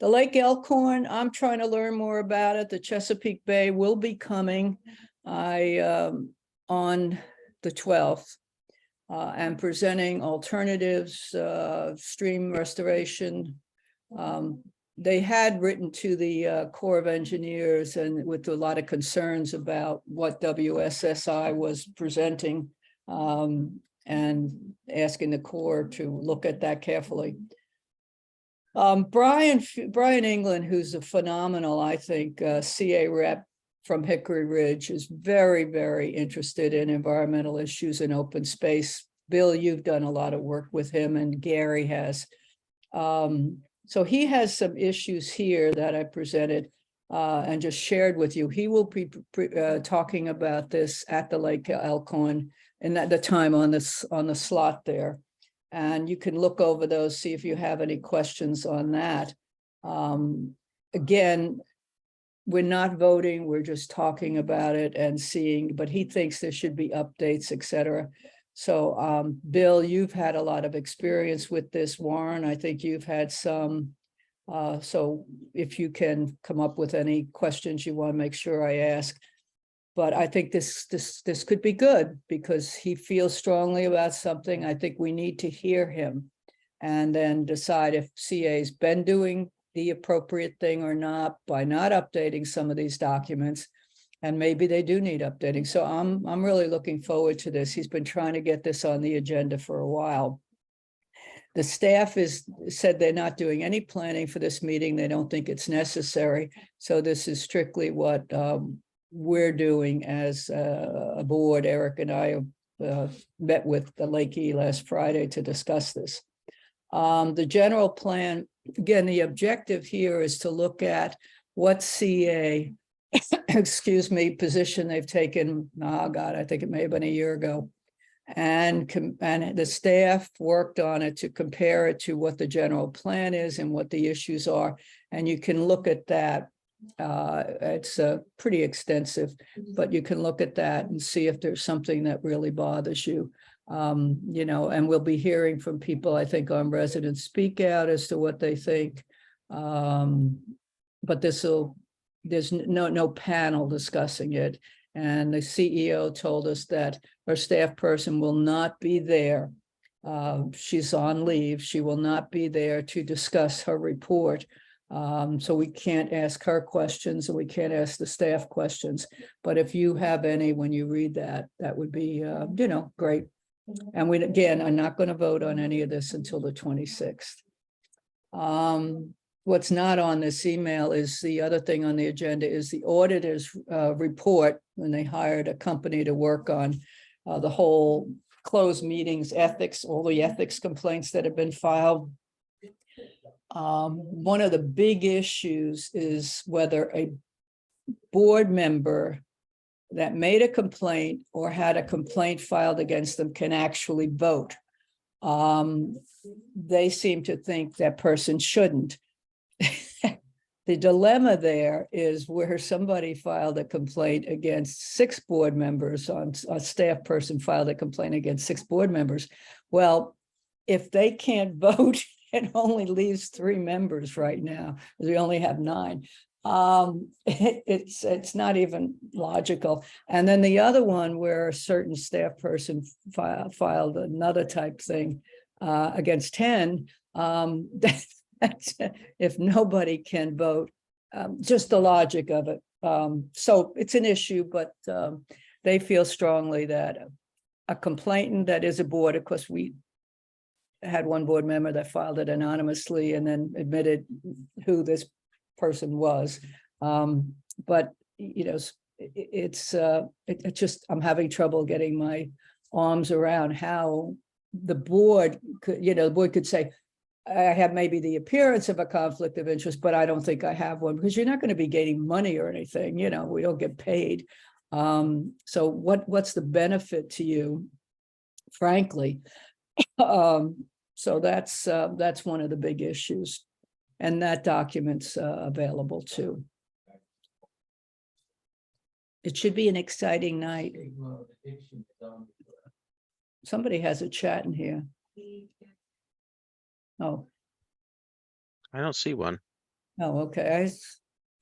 The Lake Elkhorn, I'm trying to learn more about it. The Chesapeake Bay will be coming. On the 12th. And presenting alternatives, stream restoration. They had written to the Corps of Engineers and with a lot of concerns about what WSSI was presenting, and asking the Corps to look at that carefully. Brian England, who's a phenomenal, I think, CA rep from Hickory Ridge, is very, very interested in environmental issues and open space. Bill, you've done a lot of work with him, and Gary has. So he has some issues here that I presented and just shared with you. He will be talking about this at the Lake Elkhorn and at the time on the slot there. And you can look over those, see if you have any questions on that. Again, we're not voting, we're just talking about it and seeing, but he thinks there should be updates, et cetera. So, Bill, you've had a lot of experience with this. Warren, I think you've had some. So if you can come up with any questions you want to make sure I ask. But I think this could be good because he feels strongly about something. I think we need to hear him and then decide if CA's been doing the appropriate thing or not by not updating some of these documents. And maybe they do need updating. So I'm really looking forward to this. He's been trying to get this on the agenda for a while. The staff said they're not doing any planning for this meeting. They don't think it's necessary. So this is strictly what we're doing as a board. Eric and I met with the Lakey last Friday to discuss this. The general plan, again, the objective here is to look at what CA, excuse me, position they've taken. Oh God, I think it may have been a year ago. And the staff worked on it to compare it to what the general plan is and what the issues are. And you can look at that. It's pretty extensive, but you can look at that and see if there's something that really bothers you. You know, and we'll be hearing from people, I think, on resident speak out as to what they think. But there's no panel discussing it. And the CEO told us that our staff person will not be there. She's on leave. She will not be there to discuss her report. So we can't ask her questions and we can't ask the staff questions. But if you have any, when you read that, that would be, you know, great. And we, again, are not going to vote on any of this until the 26th. What's not on this email is the other thing on the agenda is the auditor's report when they hired a company to work on the whole closed meetings ethics, all the ethics complaints that have been filed. One of the big issues is whether a board member that made a complaint or had a complaint filed against them can actually vote. They seem to think that person shouldn't. The dilemma there is where somebody filed a complaint against 6 board members, on a staff person filed a complaint against 6 board members. Well, if they can't vote, it only leaves 3 members right now. We only have 9. It's not even logical. And then the other one where a certain staff person filed another type thing against 10, if nobody can vote, just the logic of it. So it's an issue, but they feel strongly that a complainant that is a board, of course, we had one board member that filed it anonymously and then admitted who this person was. But, you know, it's just, I'm having trouble getting my arms around how the board could, you know, the board could say, I have maybe the appearance of a conflict of interest, but I don't think I have one, because you're not going to be getting money or anything, you know, we don't get paid. So what's the benefit to you, frankly? So that's one of the big issues, and that document's available too. It should be an exciting night. Somebody has a chat in here. Oh. I don't see one. Oh, okay.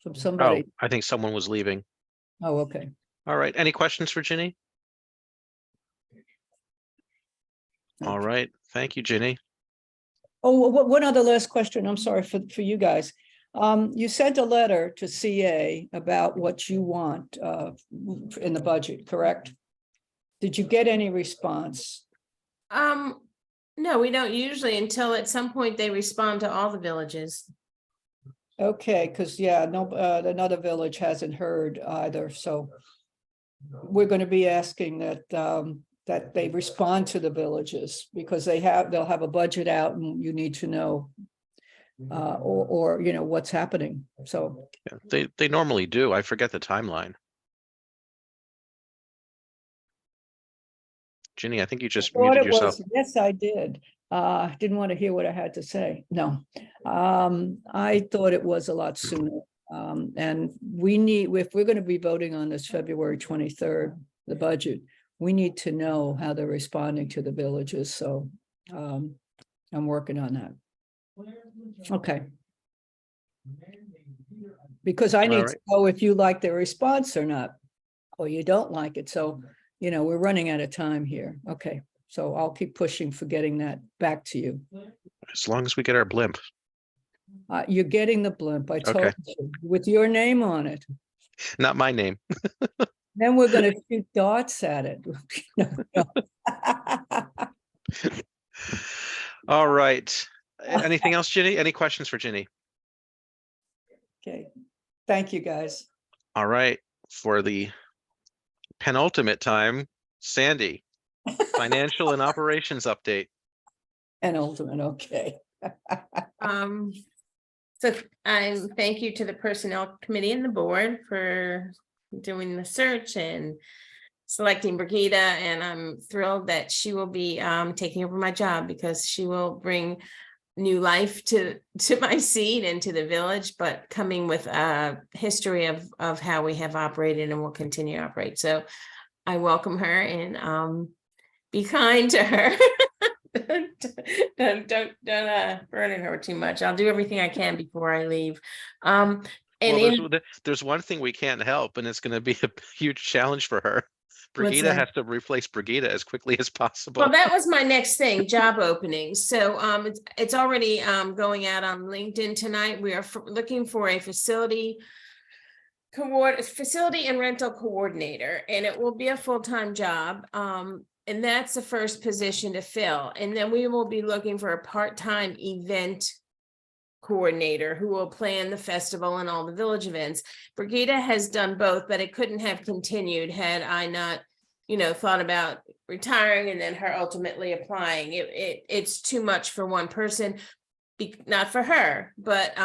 From somebody. Oh, I think someone was leaving. Oh, okay. All right. Any questions for Ginny? All right. Thank you, Ginny. Oh, one other last question. I'm sorry for you guys. You sent a letter to CA about what you want in the budget, correct? Did you get any response? No, we don't usually, until at some point they respond to all the villages. Okay, because yeah, no, another village hasn't heard either, so we're going to be asking that that they respond to the villages, because they'll have a budget out and you need to know or you know what's happening. So yeah, they normally do. I forget the timeline. Ginny, I think you just muted yourself. Yes, I did. Didn't want to hear what I had to say. No, I thought it was a lot sooner. And we need, if we're going to be voting on this February 23rd, the budget, we need to know how they're responding to the villages, so I'm working on that. Okay. Because I need to right. know if you like the response or not, or you don't like it, so, you know, we're running out of time here. Okay, so I'll keep pushing for getting that back to you. As long as we get our blimp. You're getting the blimp, I told Okay. you, with your name on it. Not my name. Then we're gonna shoot darts at it. No, no. All right. Anything else, Ginny? Any questions for Ginny? Okay, thank you, guys. All right. For the penultimate time, Sandy, financial and operations update. And ultimate, okay. So thank you to the Personnel Committee and the board for doing the search and selecting Brigida, and I'm thrilled that she will be taking over my job because she will bring new life to my seat and to the village, but coming with a history of how we have operated and will continue to operate. So I welcome her, and be kind to her. don't burden her too much. I'll do everything I can before I leave. And Well, there's one thing we can't help, and it's going to be a huge challenge for her. Brigida has to replace Brigida as quickly as possible. Well, that was my next thing, job openings. So it's already going out on LinkedIn tonight. We are looking for a facility and rental coordinator, and it will be a full-time job. And that's the first position to fill. And then we will be looking for a part-time event coordinator who will plan the festival and all the village events. Brigida has done both, but it couldn't have continued had I not, thought about retiring and then her ultimately applying. It's too much for one person, not for her, but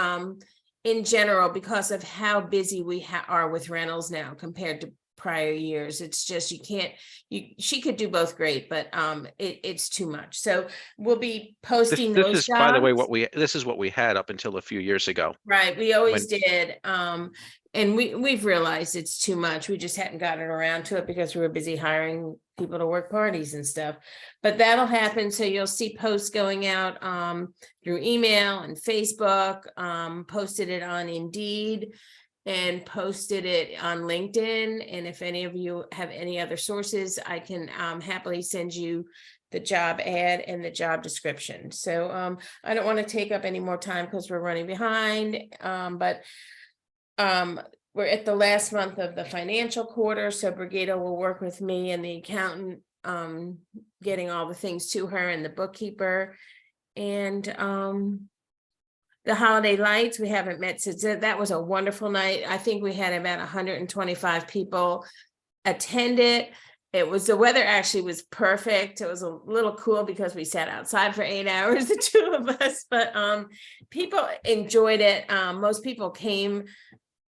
in general, because of how busy we are with rentals now compared to prior years. It's just, she could do both great, but it's too much. So we'll be posting This those is, by the way, jobs. this is what we had up until a few years ago. Right, we always did. And we've realized it's too much. We just hadn't gotten around to it because we were busy hiring people to work parties and stuff. But that'll happen. So you'll see posts going out through email and Facebook, posted it on Indeed, and posted it on LinkedIn. And if any of you have any other sources, I can happily send you the job ad and the job description. So I don't want to take up any more time because we're running behind. But we're at the last month of the financial quarter. So Brigida will work with me and the accountant, getting all the things to her, and the bookkeeper. And the holiday lights, we haven't met since that was a wonderful night. I think we had about 125 people attend it. The weather actually was perfect. It was a little cool because we sat outside for 8 hours, the two of us, but people enjoyed it. Most people came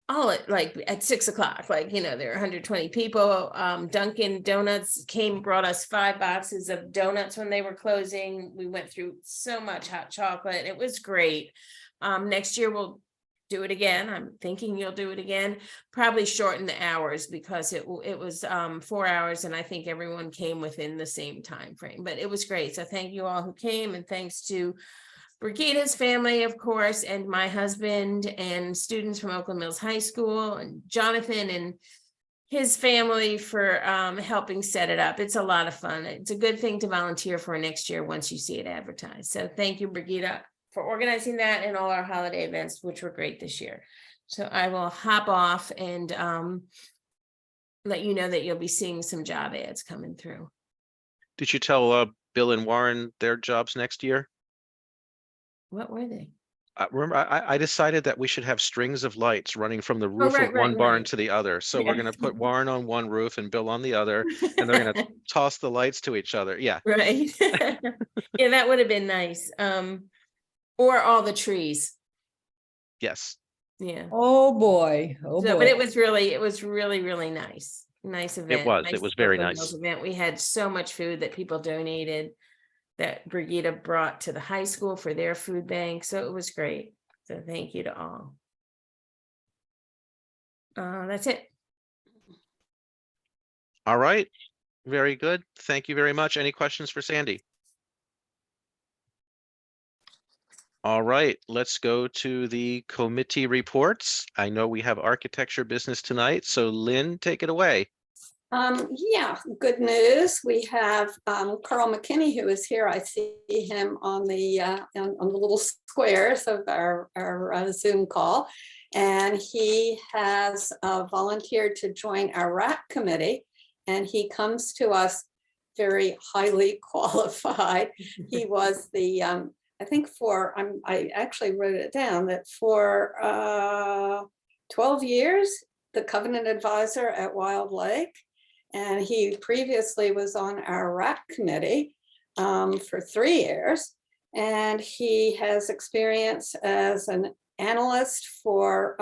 all at 6 o'clock, there were 120 people. Dunkin' Donuts brought us 5 boxes of donuts when they were closing. We went through so much hot chocolate. It was great. Next year we'll do it again. I'm thinking you'll do it again, probably shorten the hours because it was 4 hours, and I think everyone came within the same time frame, but it was great. So thank you all who came, and thanks to Brigida's family, of course, and my husband and students from Oakland Mills High School, and Jonathan and his family for helping set it up. It's a lot of fun. It's a good thing to volunteer for next year once you see it advertised. So thank you, Brigida, for organizing that and all our holiday events, which were great this year. So I will hop off and let you know that you'll be seeing some job ads coming through. Did you tell Bill and Warren their jobs next year? What were they? Remember, I decided that we should have strings of lights running from the roof of one barn to the other. So we're going to put Warren on one roof and Bill on the other, and they're going to toss the lights to each other. Yeah. Right. Yeah, that would have been nice. Or all the trees. Yes. Yeah. Oh, boy. Oh, So, boy. but it was really, really nice. Nice event. It was very nice. Event. We had so much food that people donated, that Brigida brought to the high school for their food bank. So it was great. So thank you to all. That's it. All right. Very good. Thank you very much. Any questions for Sandy? All right, let's go to the committee reports. I know we have architecture business tonight, so Lynn, take it away. Yeah, good news. We have Carl McKinney, who is here. I see him on the little squares of our Zoom call. And he has volunteered to join our RAC committee. And he comes to us very highly qualified. He was the, I think I actually wrote it down that for 12 years, the covenant advisor at Wild Lake. And he previously was on our RAC committee for 3 years. And he has experience as an analyst for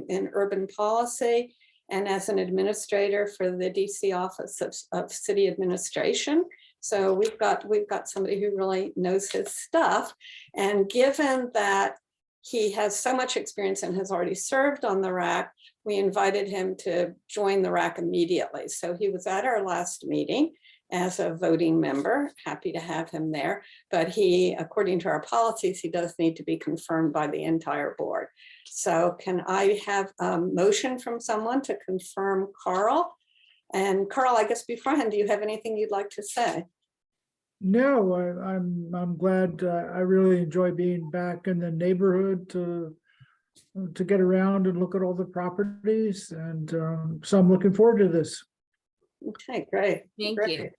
in urban policy and as an administrator for the DC Office of City Administration. So we've got somebody who really knows his stuff. And given that he has so much experience and has already served on the RAC, we invited him to join the RAC immediately. So he was at our last meeting as a voting member, happy to have him there. But he, according to our policies, he does need to be confirmed by the entire board. So can I have a motion from someone to confirm Carl? And Carl, I guess beforehand, do you have anything you'd like to say? No, I'm glad. I really enjoy being back in the neighborhood to get around and look at all the properties, and so I'm looking forward to this. Okay, great. Thank great.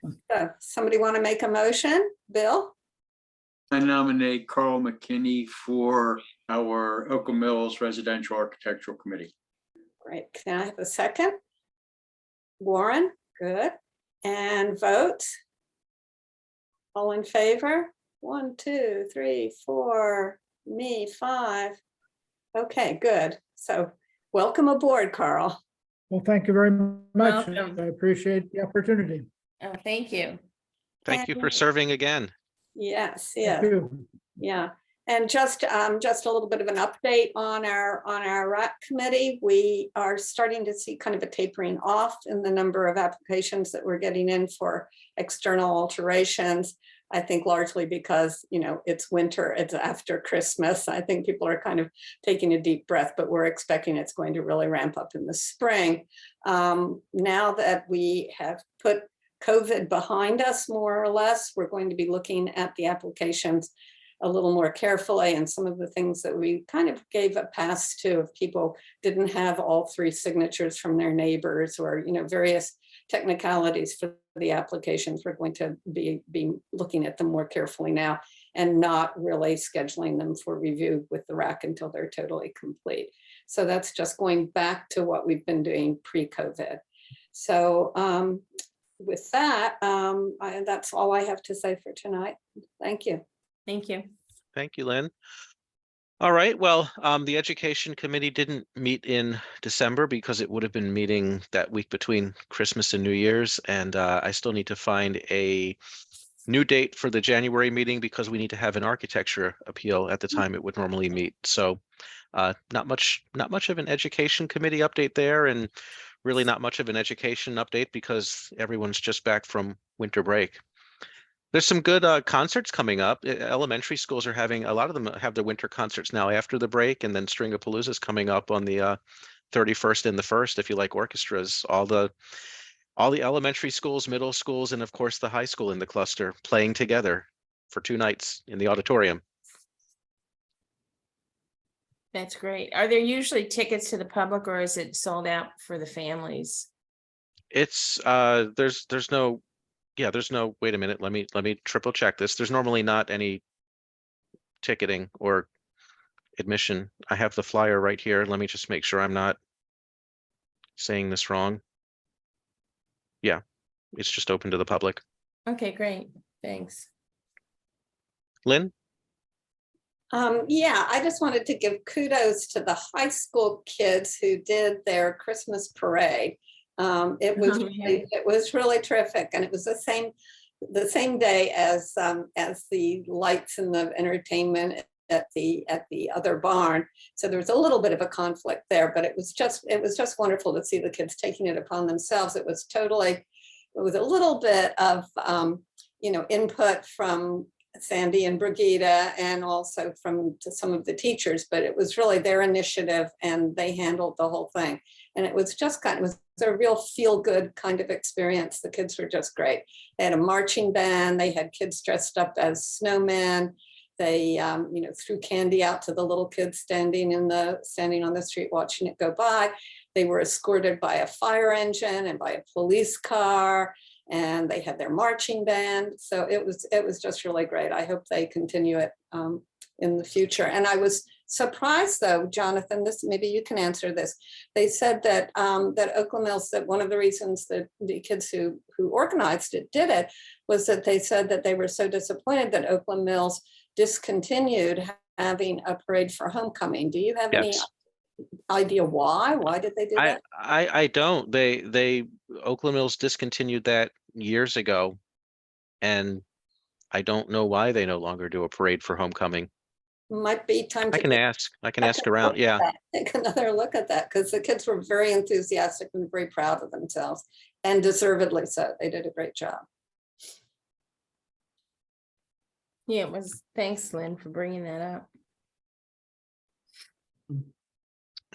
you. Somebody want to make a motion? Bill? I nominate Carl McKinney for our Oakland Mills Residential Architectural Committee. Great. Can I have a second? Warren? Good. And vote? All in favor? 1, 2, 3, 4, me, 5. Okay, good. So welcome aboard, Carl. Well, thank you very much. Welcome. I appreciate the opportunity. Oh, thank you. Thank you for serving again. Yes, Thank yes. you. Yeah, and just a little bit of an update on our RAC committee. We are starting to see kind of a tapering off in the number of applications that we're getting in for external alterations. I think largely because, it's winter, it's after Christmas. I think people are kind of taking a deep breath, but we're expecting it's going to really ramp up in the spring. Now that we have put COVID behind us, more or less, we're going to be looking at the applications a little more carefully, and some of the things that we kind of gave a pass to if people didn't have all 3 signatures from their neighbors, or various technicalities for the applications. We're going to be looking at them more carefully now and not really scheduling them for review with the RAC until they're totally complete. So that's just going back to what we've been doing pre-COVID. So with that, that's all I have to say for tonight. Thank you. Thank you. Thank you, Lynn. All right, well, the Education Committee didn't meet in December because it would have been meeting that week between Christmas and New Year's. And I still need to find a new date for the January meeting because we need to have an architecture appeal at the time it would normally meet. So not much of an Education Committee update there, and really not much of an education update because everyone's just back from winter break. There's some good concerts coming up. Elementary schools are having, a lot of them have their winter concerts now after the break, and then String-a-Palooza is coming up on the 31st and the 1st. If you like orchestras, all the elementary schools, middle schools, and of course the high school in the cluster playing together for 2 nights in the auditorium. That's great. Are there usually tickets to the public, or is it sold out for the families? It's there's no. Yeah, there's no, wait a minute, let me triple check this. There's normally not any ticketing or admission. I have the flyer right here. Let me just make sure I'm not saying this wrong. Yeah, it's just open to the public. Okay, great. Thanks. Lynn? Yeah, I just wanted to give kudos to the high school kids who did their Christmas parade. It was really terrific, and it was the same day as the lights and the entertainment at the other barn. So there was a little bit of a conflict there, but it was just wonderful to see the kids taking it upon themselves. It was totally with a little bit of, input from Sandy and Brigida and also from some of the teachers, but it was really their initiative and they handled the whole thing. And it was just it was a real feel-good kind of experience. The kids were just great. They had a marching band. They had kids dressed up as snowmen. They, threw candy out to the little kids standing on the street watching it go by. They were escorted by a fire engine and by a police car, and they had their marching band. So it was just really great. I hope they continue it in the future. And I was surprised, though, Jonathan, maybe you can answer this. They said that that Oakland Mills, that one of the reasons that the kids who organized it did it was that they said that they were so disappointed that Oakland Mills discontinued having a parade for homecoming. Do you have any idea why? Why did they do that? I don't. Oakland Mills discontinued that years ago, and I don't know why they no longer do a parade for homecoming. Might be time to I can ask around. Yeah. Take another look at that, because the kids were very enthusiastic and very proud of themselves, and deservedly so. They did a great job. Yeah, it was. Thanks, Lynn, for bringing that up.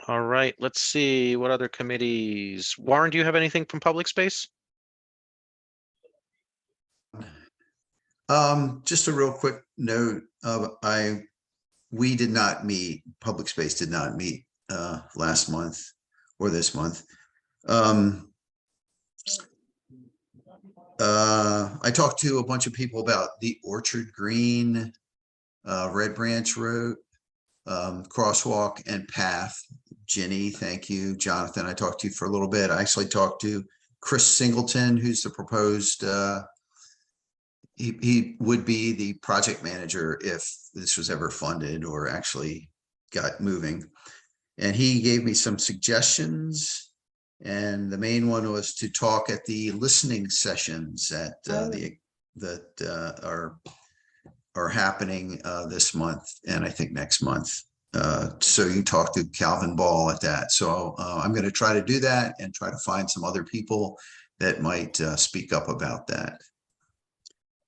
All right. Let's see what other committees. Warren, do you have anything from public space? Just a real quick note. We did not meet. Public space did not meet last month or this month. I talked to a bunch of people about the Orchard Green, Red Branch Road, crosswalk and path. Ginny, thank you. Jonathan, I talked to you for a little bit. I actually talked to Chris Singleton, who's the proposed, he would be the project manager if this was ever funded or actually got moving. And he gave me some suggestions. And the main one was to talk at the listening sessions at that are happening this month and I think next month. So you talk to Calvin Ball at that. So I'm going to try to do that and try to find some other people that might speak up about that.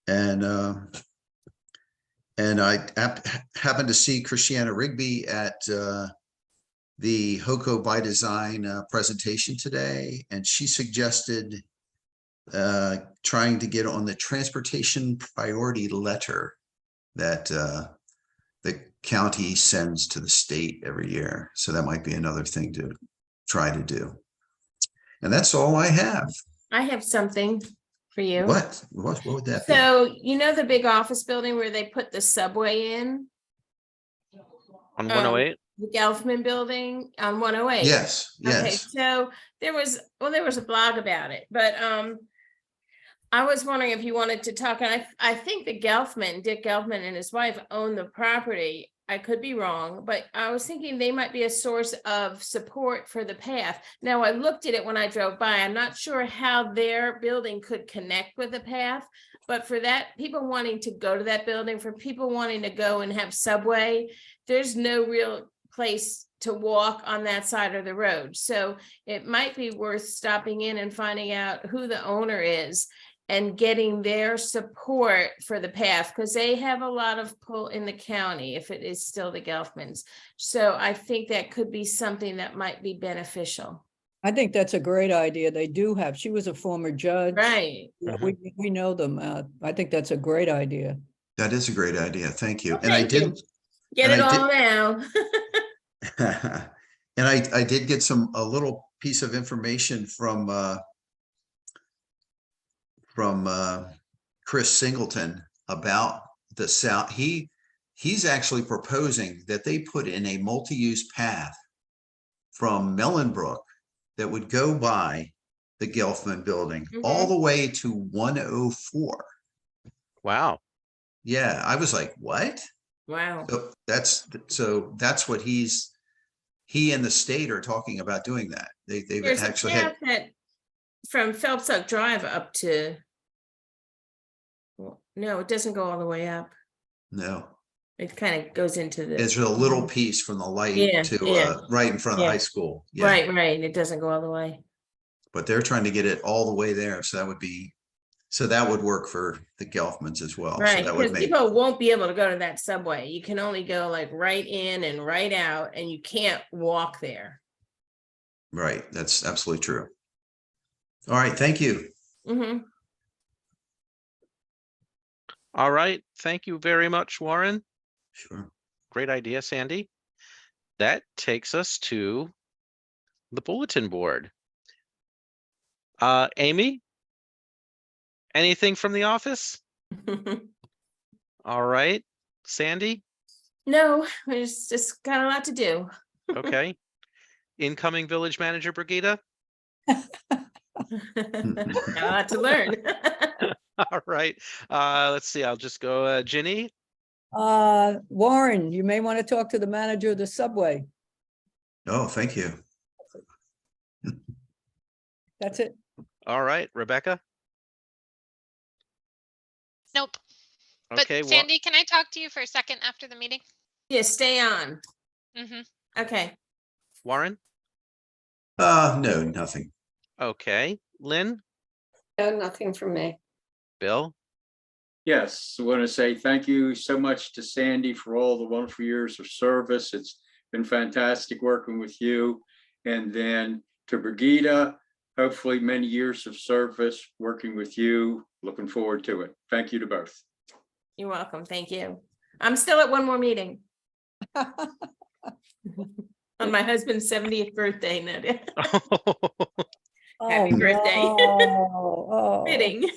And I happened to see Christiana Rigby at the HOCO by Design presentation today, and she suggested trying to get on the transportation priority letter that the county sends to the state every year. So that might be another thing to try to do. And that's all I have. I have something for you. What would that be? So, the big office building where they put the subway in? On 108? The Gelfman building on 108. Yes. Okay, so there was a blog about it, but I was wondering if you wanted to talk, and I think Dick Gelfman and his wife own the property. I could be wrong, but I was thinking they might be a source of support for the path. Now, I looked at it when I drove by. I'm not sure how their building could connect with the path, but for that, people wanting to go to that building, for people wanting to go and have subway, there's no real place to walk on that side of the road. So it might be worth stopping in and finding out who the owner is and getting their support for the path, because they have a lot of pull in the county if it is still the Gelfmans. So I think that could be something that might be beneficial. I think that's a great idea. They do have, she was a former judge. Right. Yeah, we know them. I think that's a great idea. That is a great idea. Thank you. Well, And I thank you. did Get and it I all now. and I did get a little piece of information from Chris Singleton about the south. He's actually proposing that they put in a multi-use path from Mellenbrook that would go by the Gelfman building all the way to 104. Wow. Yeah, I was like, what? Wow. So that's what he and the state are talking about doing that. They've There's actually a path that from Phelps Oak Drive up to, well, no, it doesn't go all the way up. No, It kind of goes into the. it's a little piece from the light Yeah, to yeah. right in front of the Yeah. high school. Yeah. Right. It doesn't go all the way. But they're trying to get it all the way there. So that would work for the Gelfmans as well. So Right, that would because make, people won't be able to go to that subway. You can only go like right in and right out, and you can't walk there. right. That's absolutely true. All right. Thank you. Hmm. All right. Thank you very much, Warren. Sure. Great idea, Sandy. That takes us to the bulletin board. Amy? Anything from the office? All right. Sandy? No, we just got a lot to do. Okay. Incoming village manager, Brigida? Got a lot to learn. All right. Let's see. I'll just go, Ginny. Warren, you may want to talk to the manager of the subway. Oh, thank you. That's it. All right. Rebecca. Nope. But Okay. Sandy, can I talk to you for a second after the meeting? Yeah, stay on. Hmm. Okay. Warren. No, nothing. Okay. Lynn. No, nothing from me. Bill. Yes, I want to say thank you so much to Sandy for all the wonderful years of service. It's been fantastic working with you. And then to Brigida, hopefully many years of service working with you. Looking forward to it. Thank you to both. You're welcome. Thank you. I'm still at one more meeting on my husband's 70th birthday. Nadia. Happy birthday. Oh, Fitting.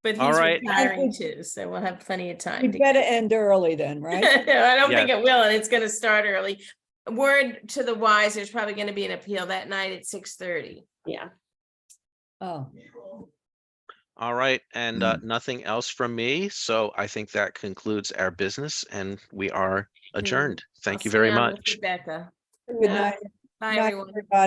But All he's right. retiring too, so we'll have plenty of time. we to better get- end early then, right? I don't think Yes. it will, and it's gonna start early. Word to the wise, there's probably gonna be an appeal that night at 6:30. Yeah. Oh, All right. And nothing else from me. So I think that concludes our business and we are adjourned. Thank you very much. Rebecca. good night. Bye, Night, everyone. everybody.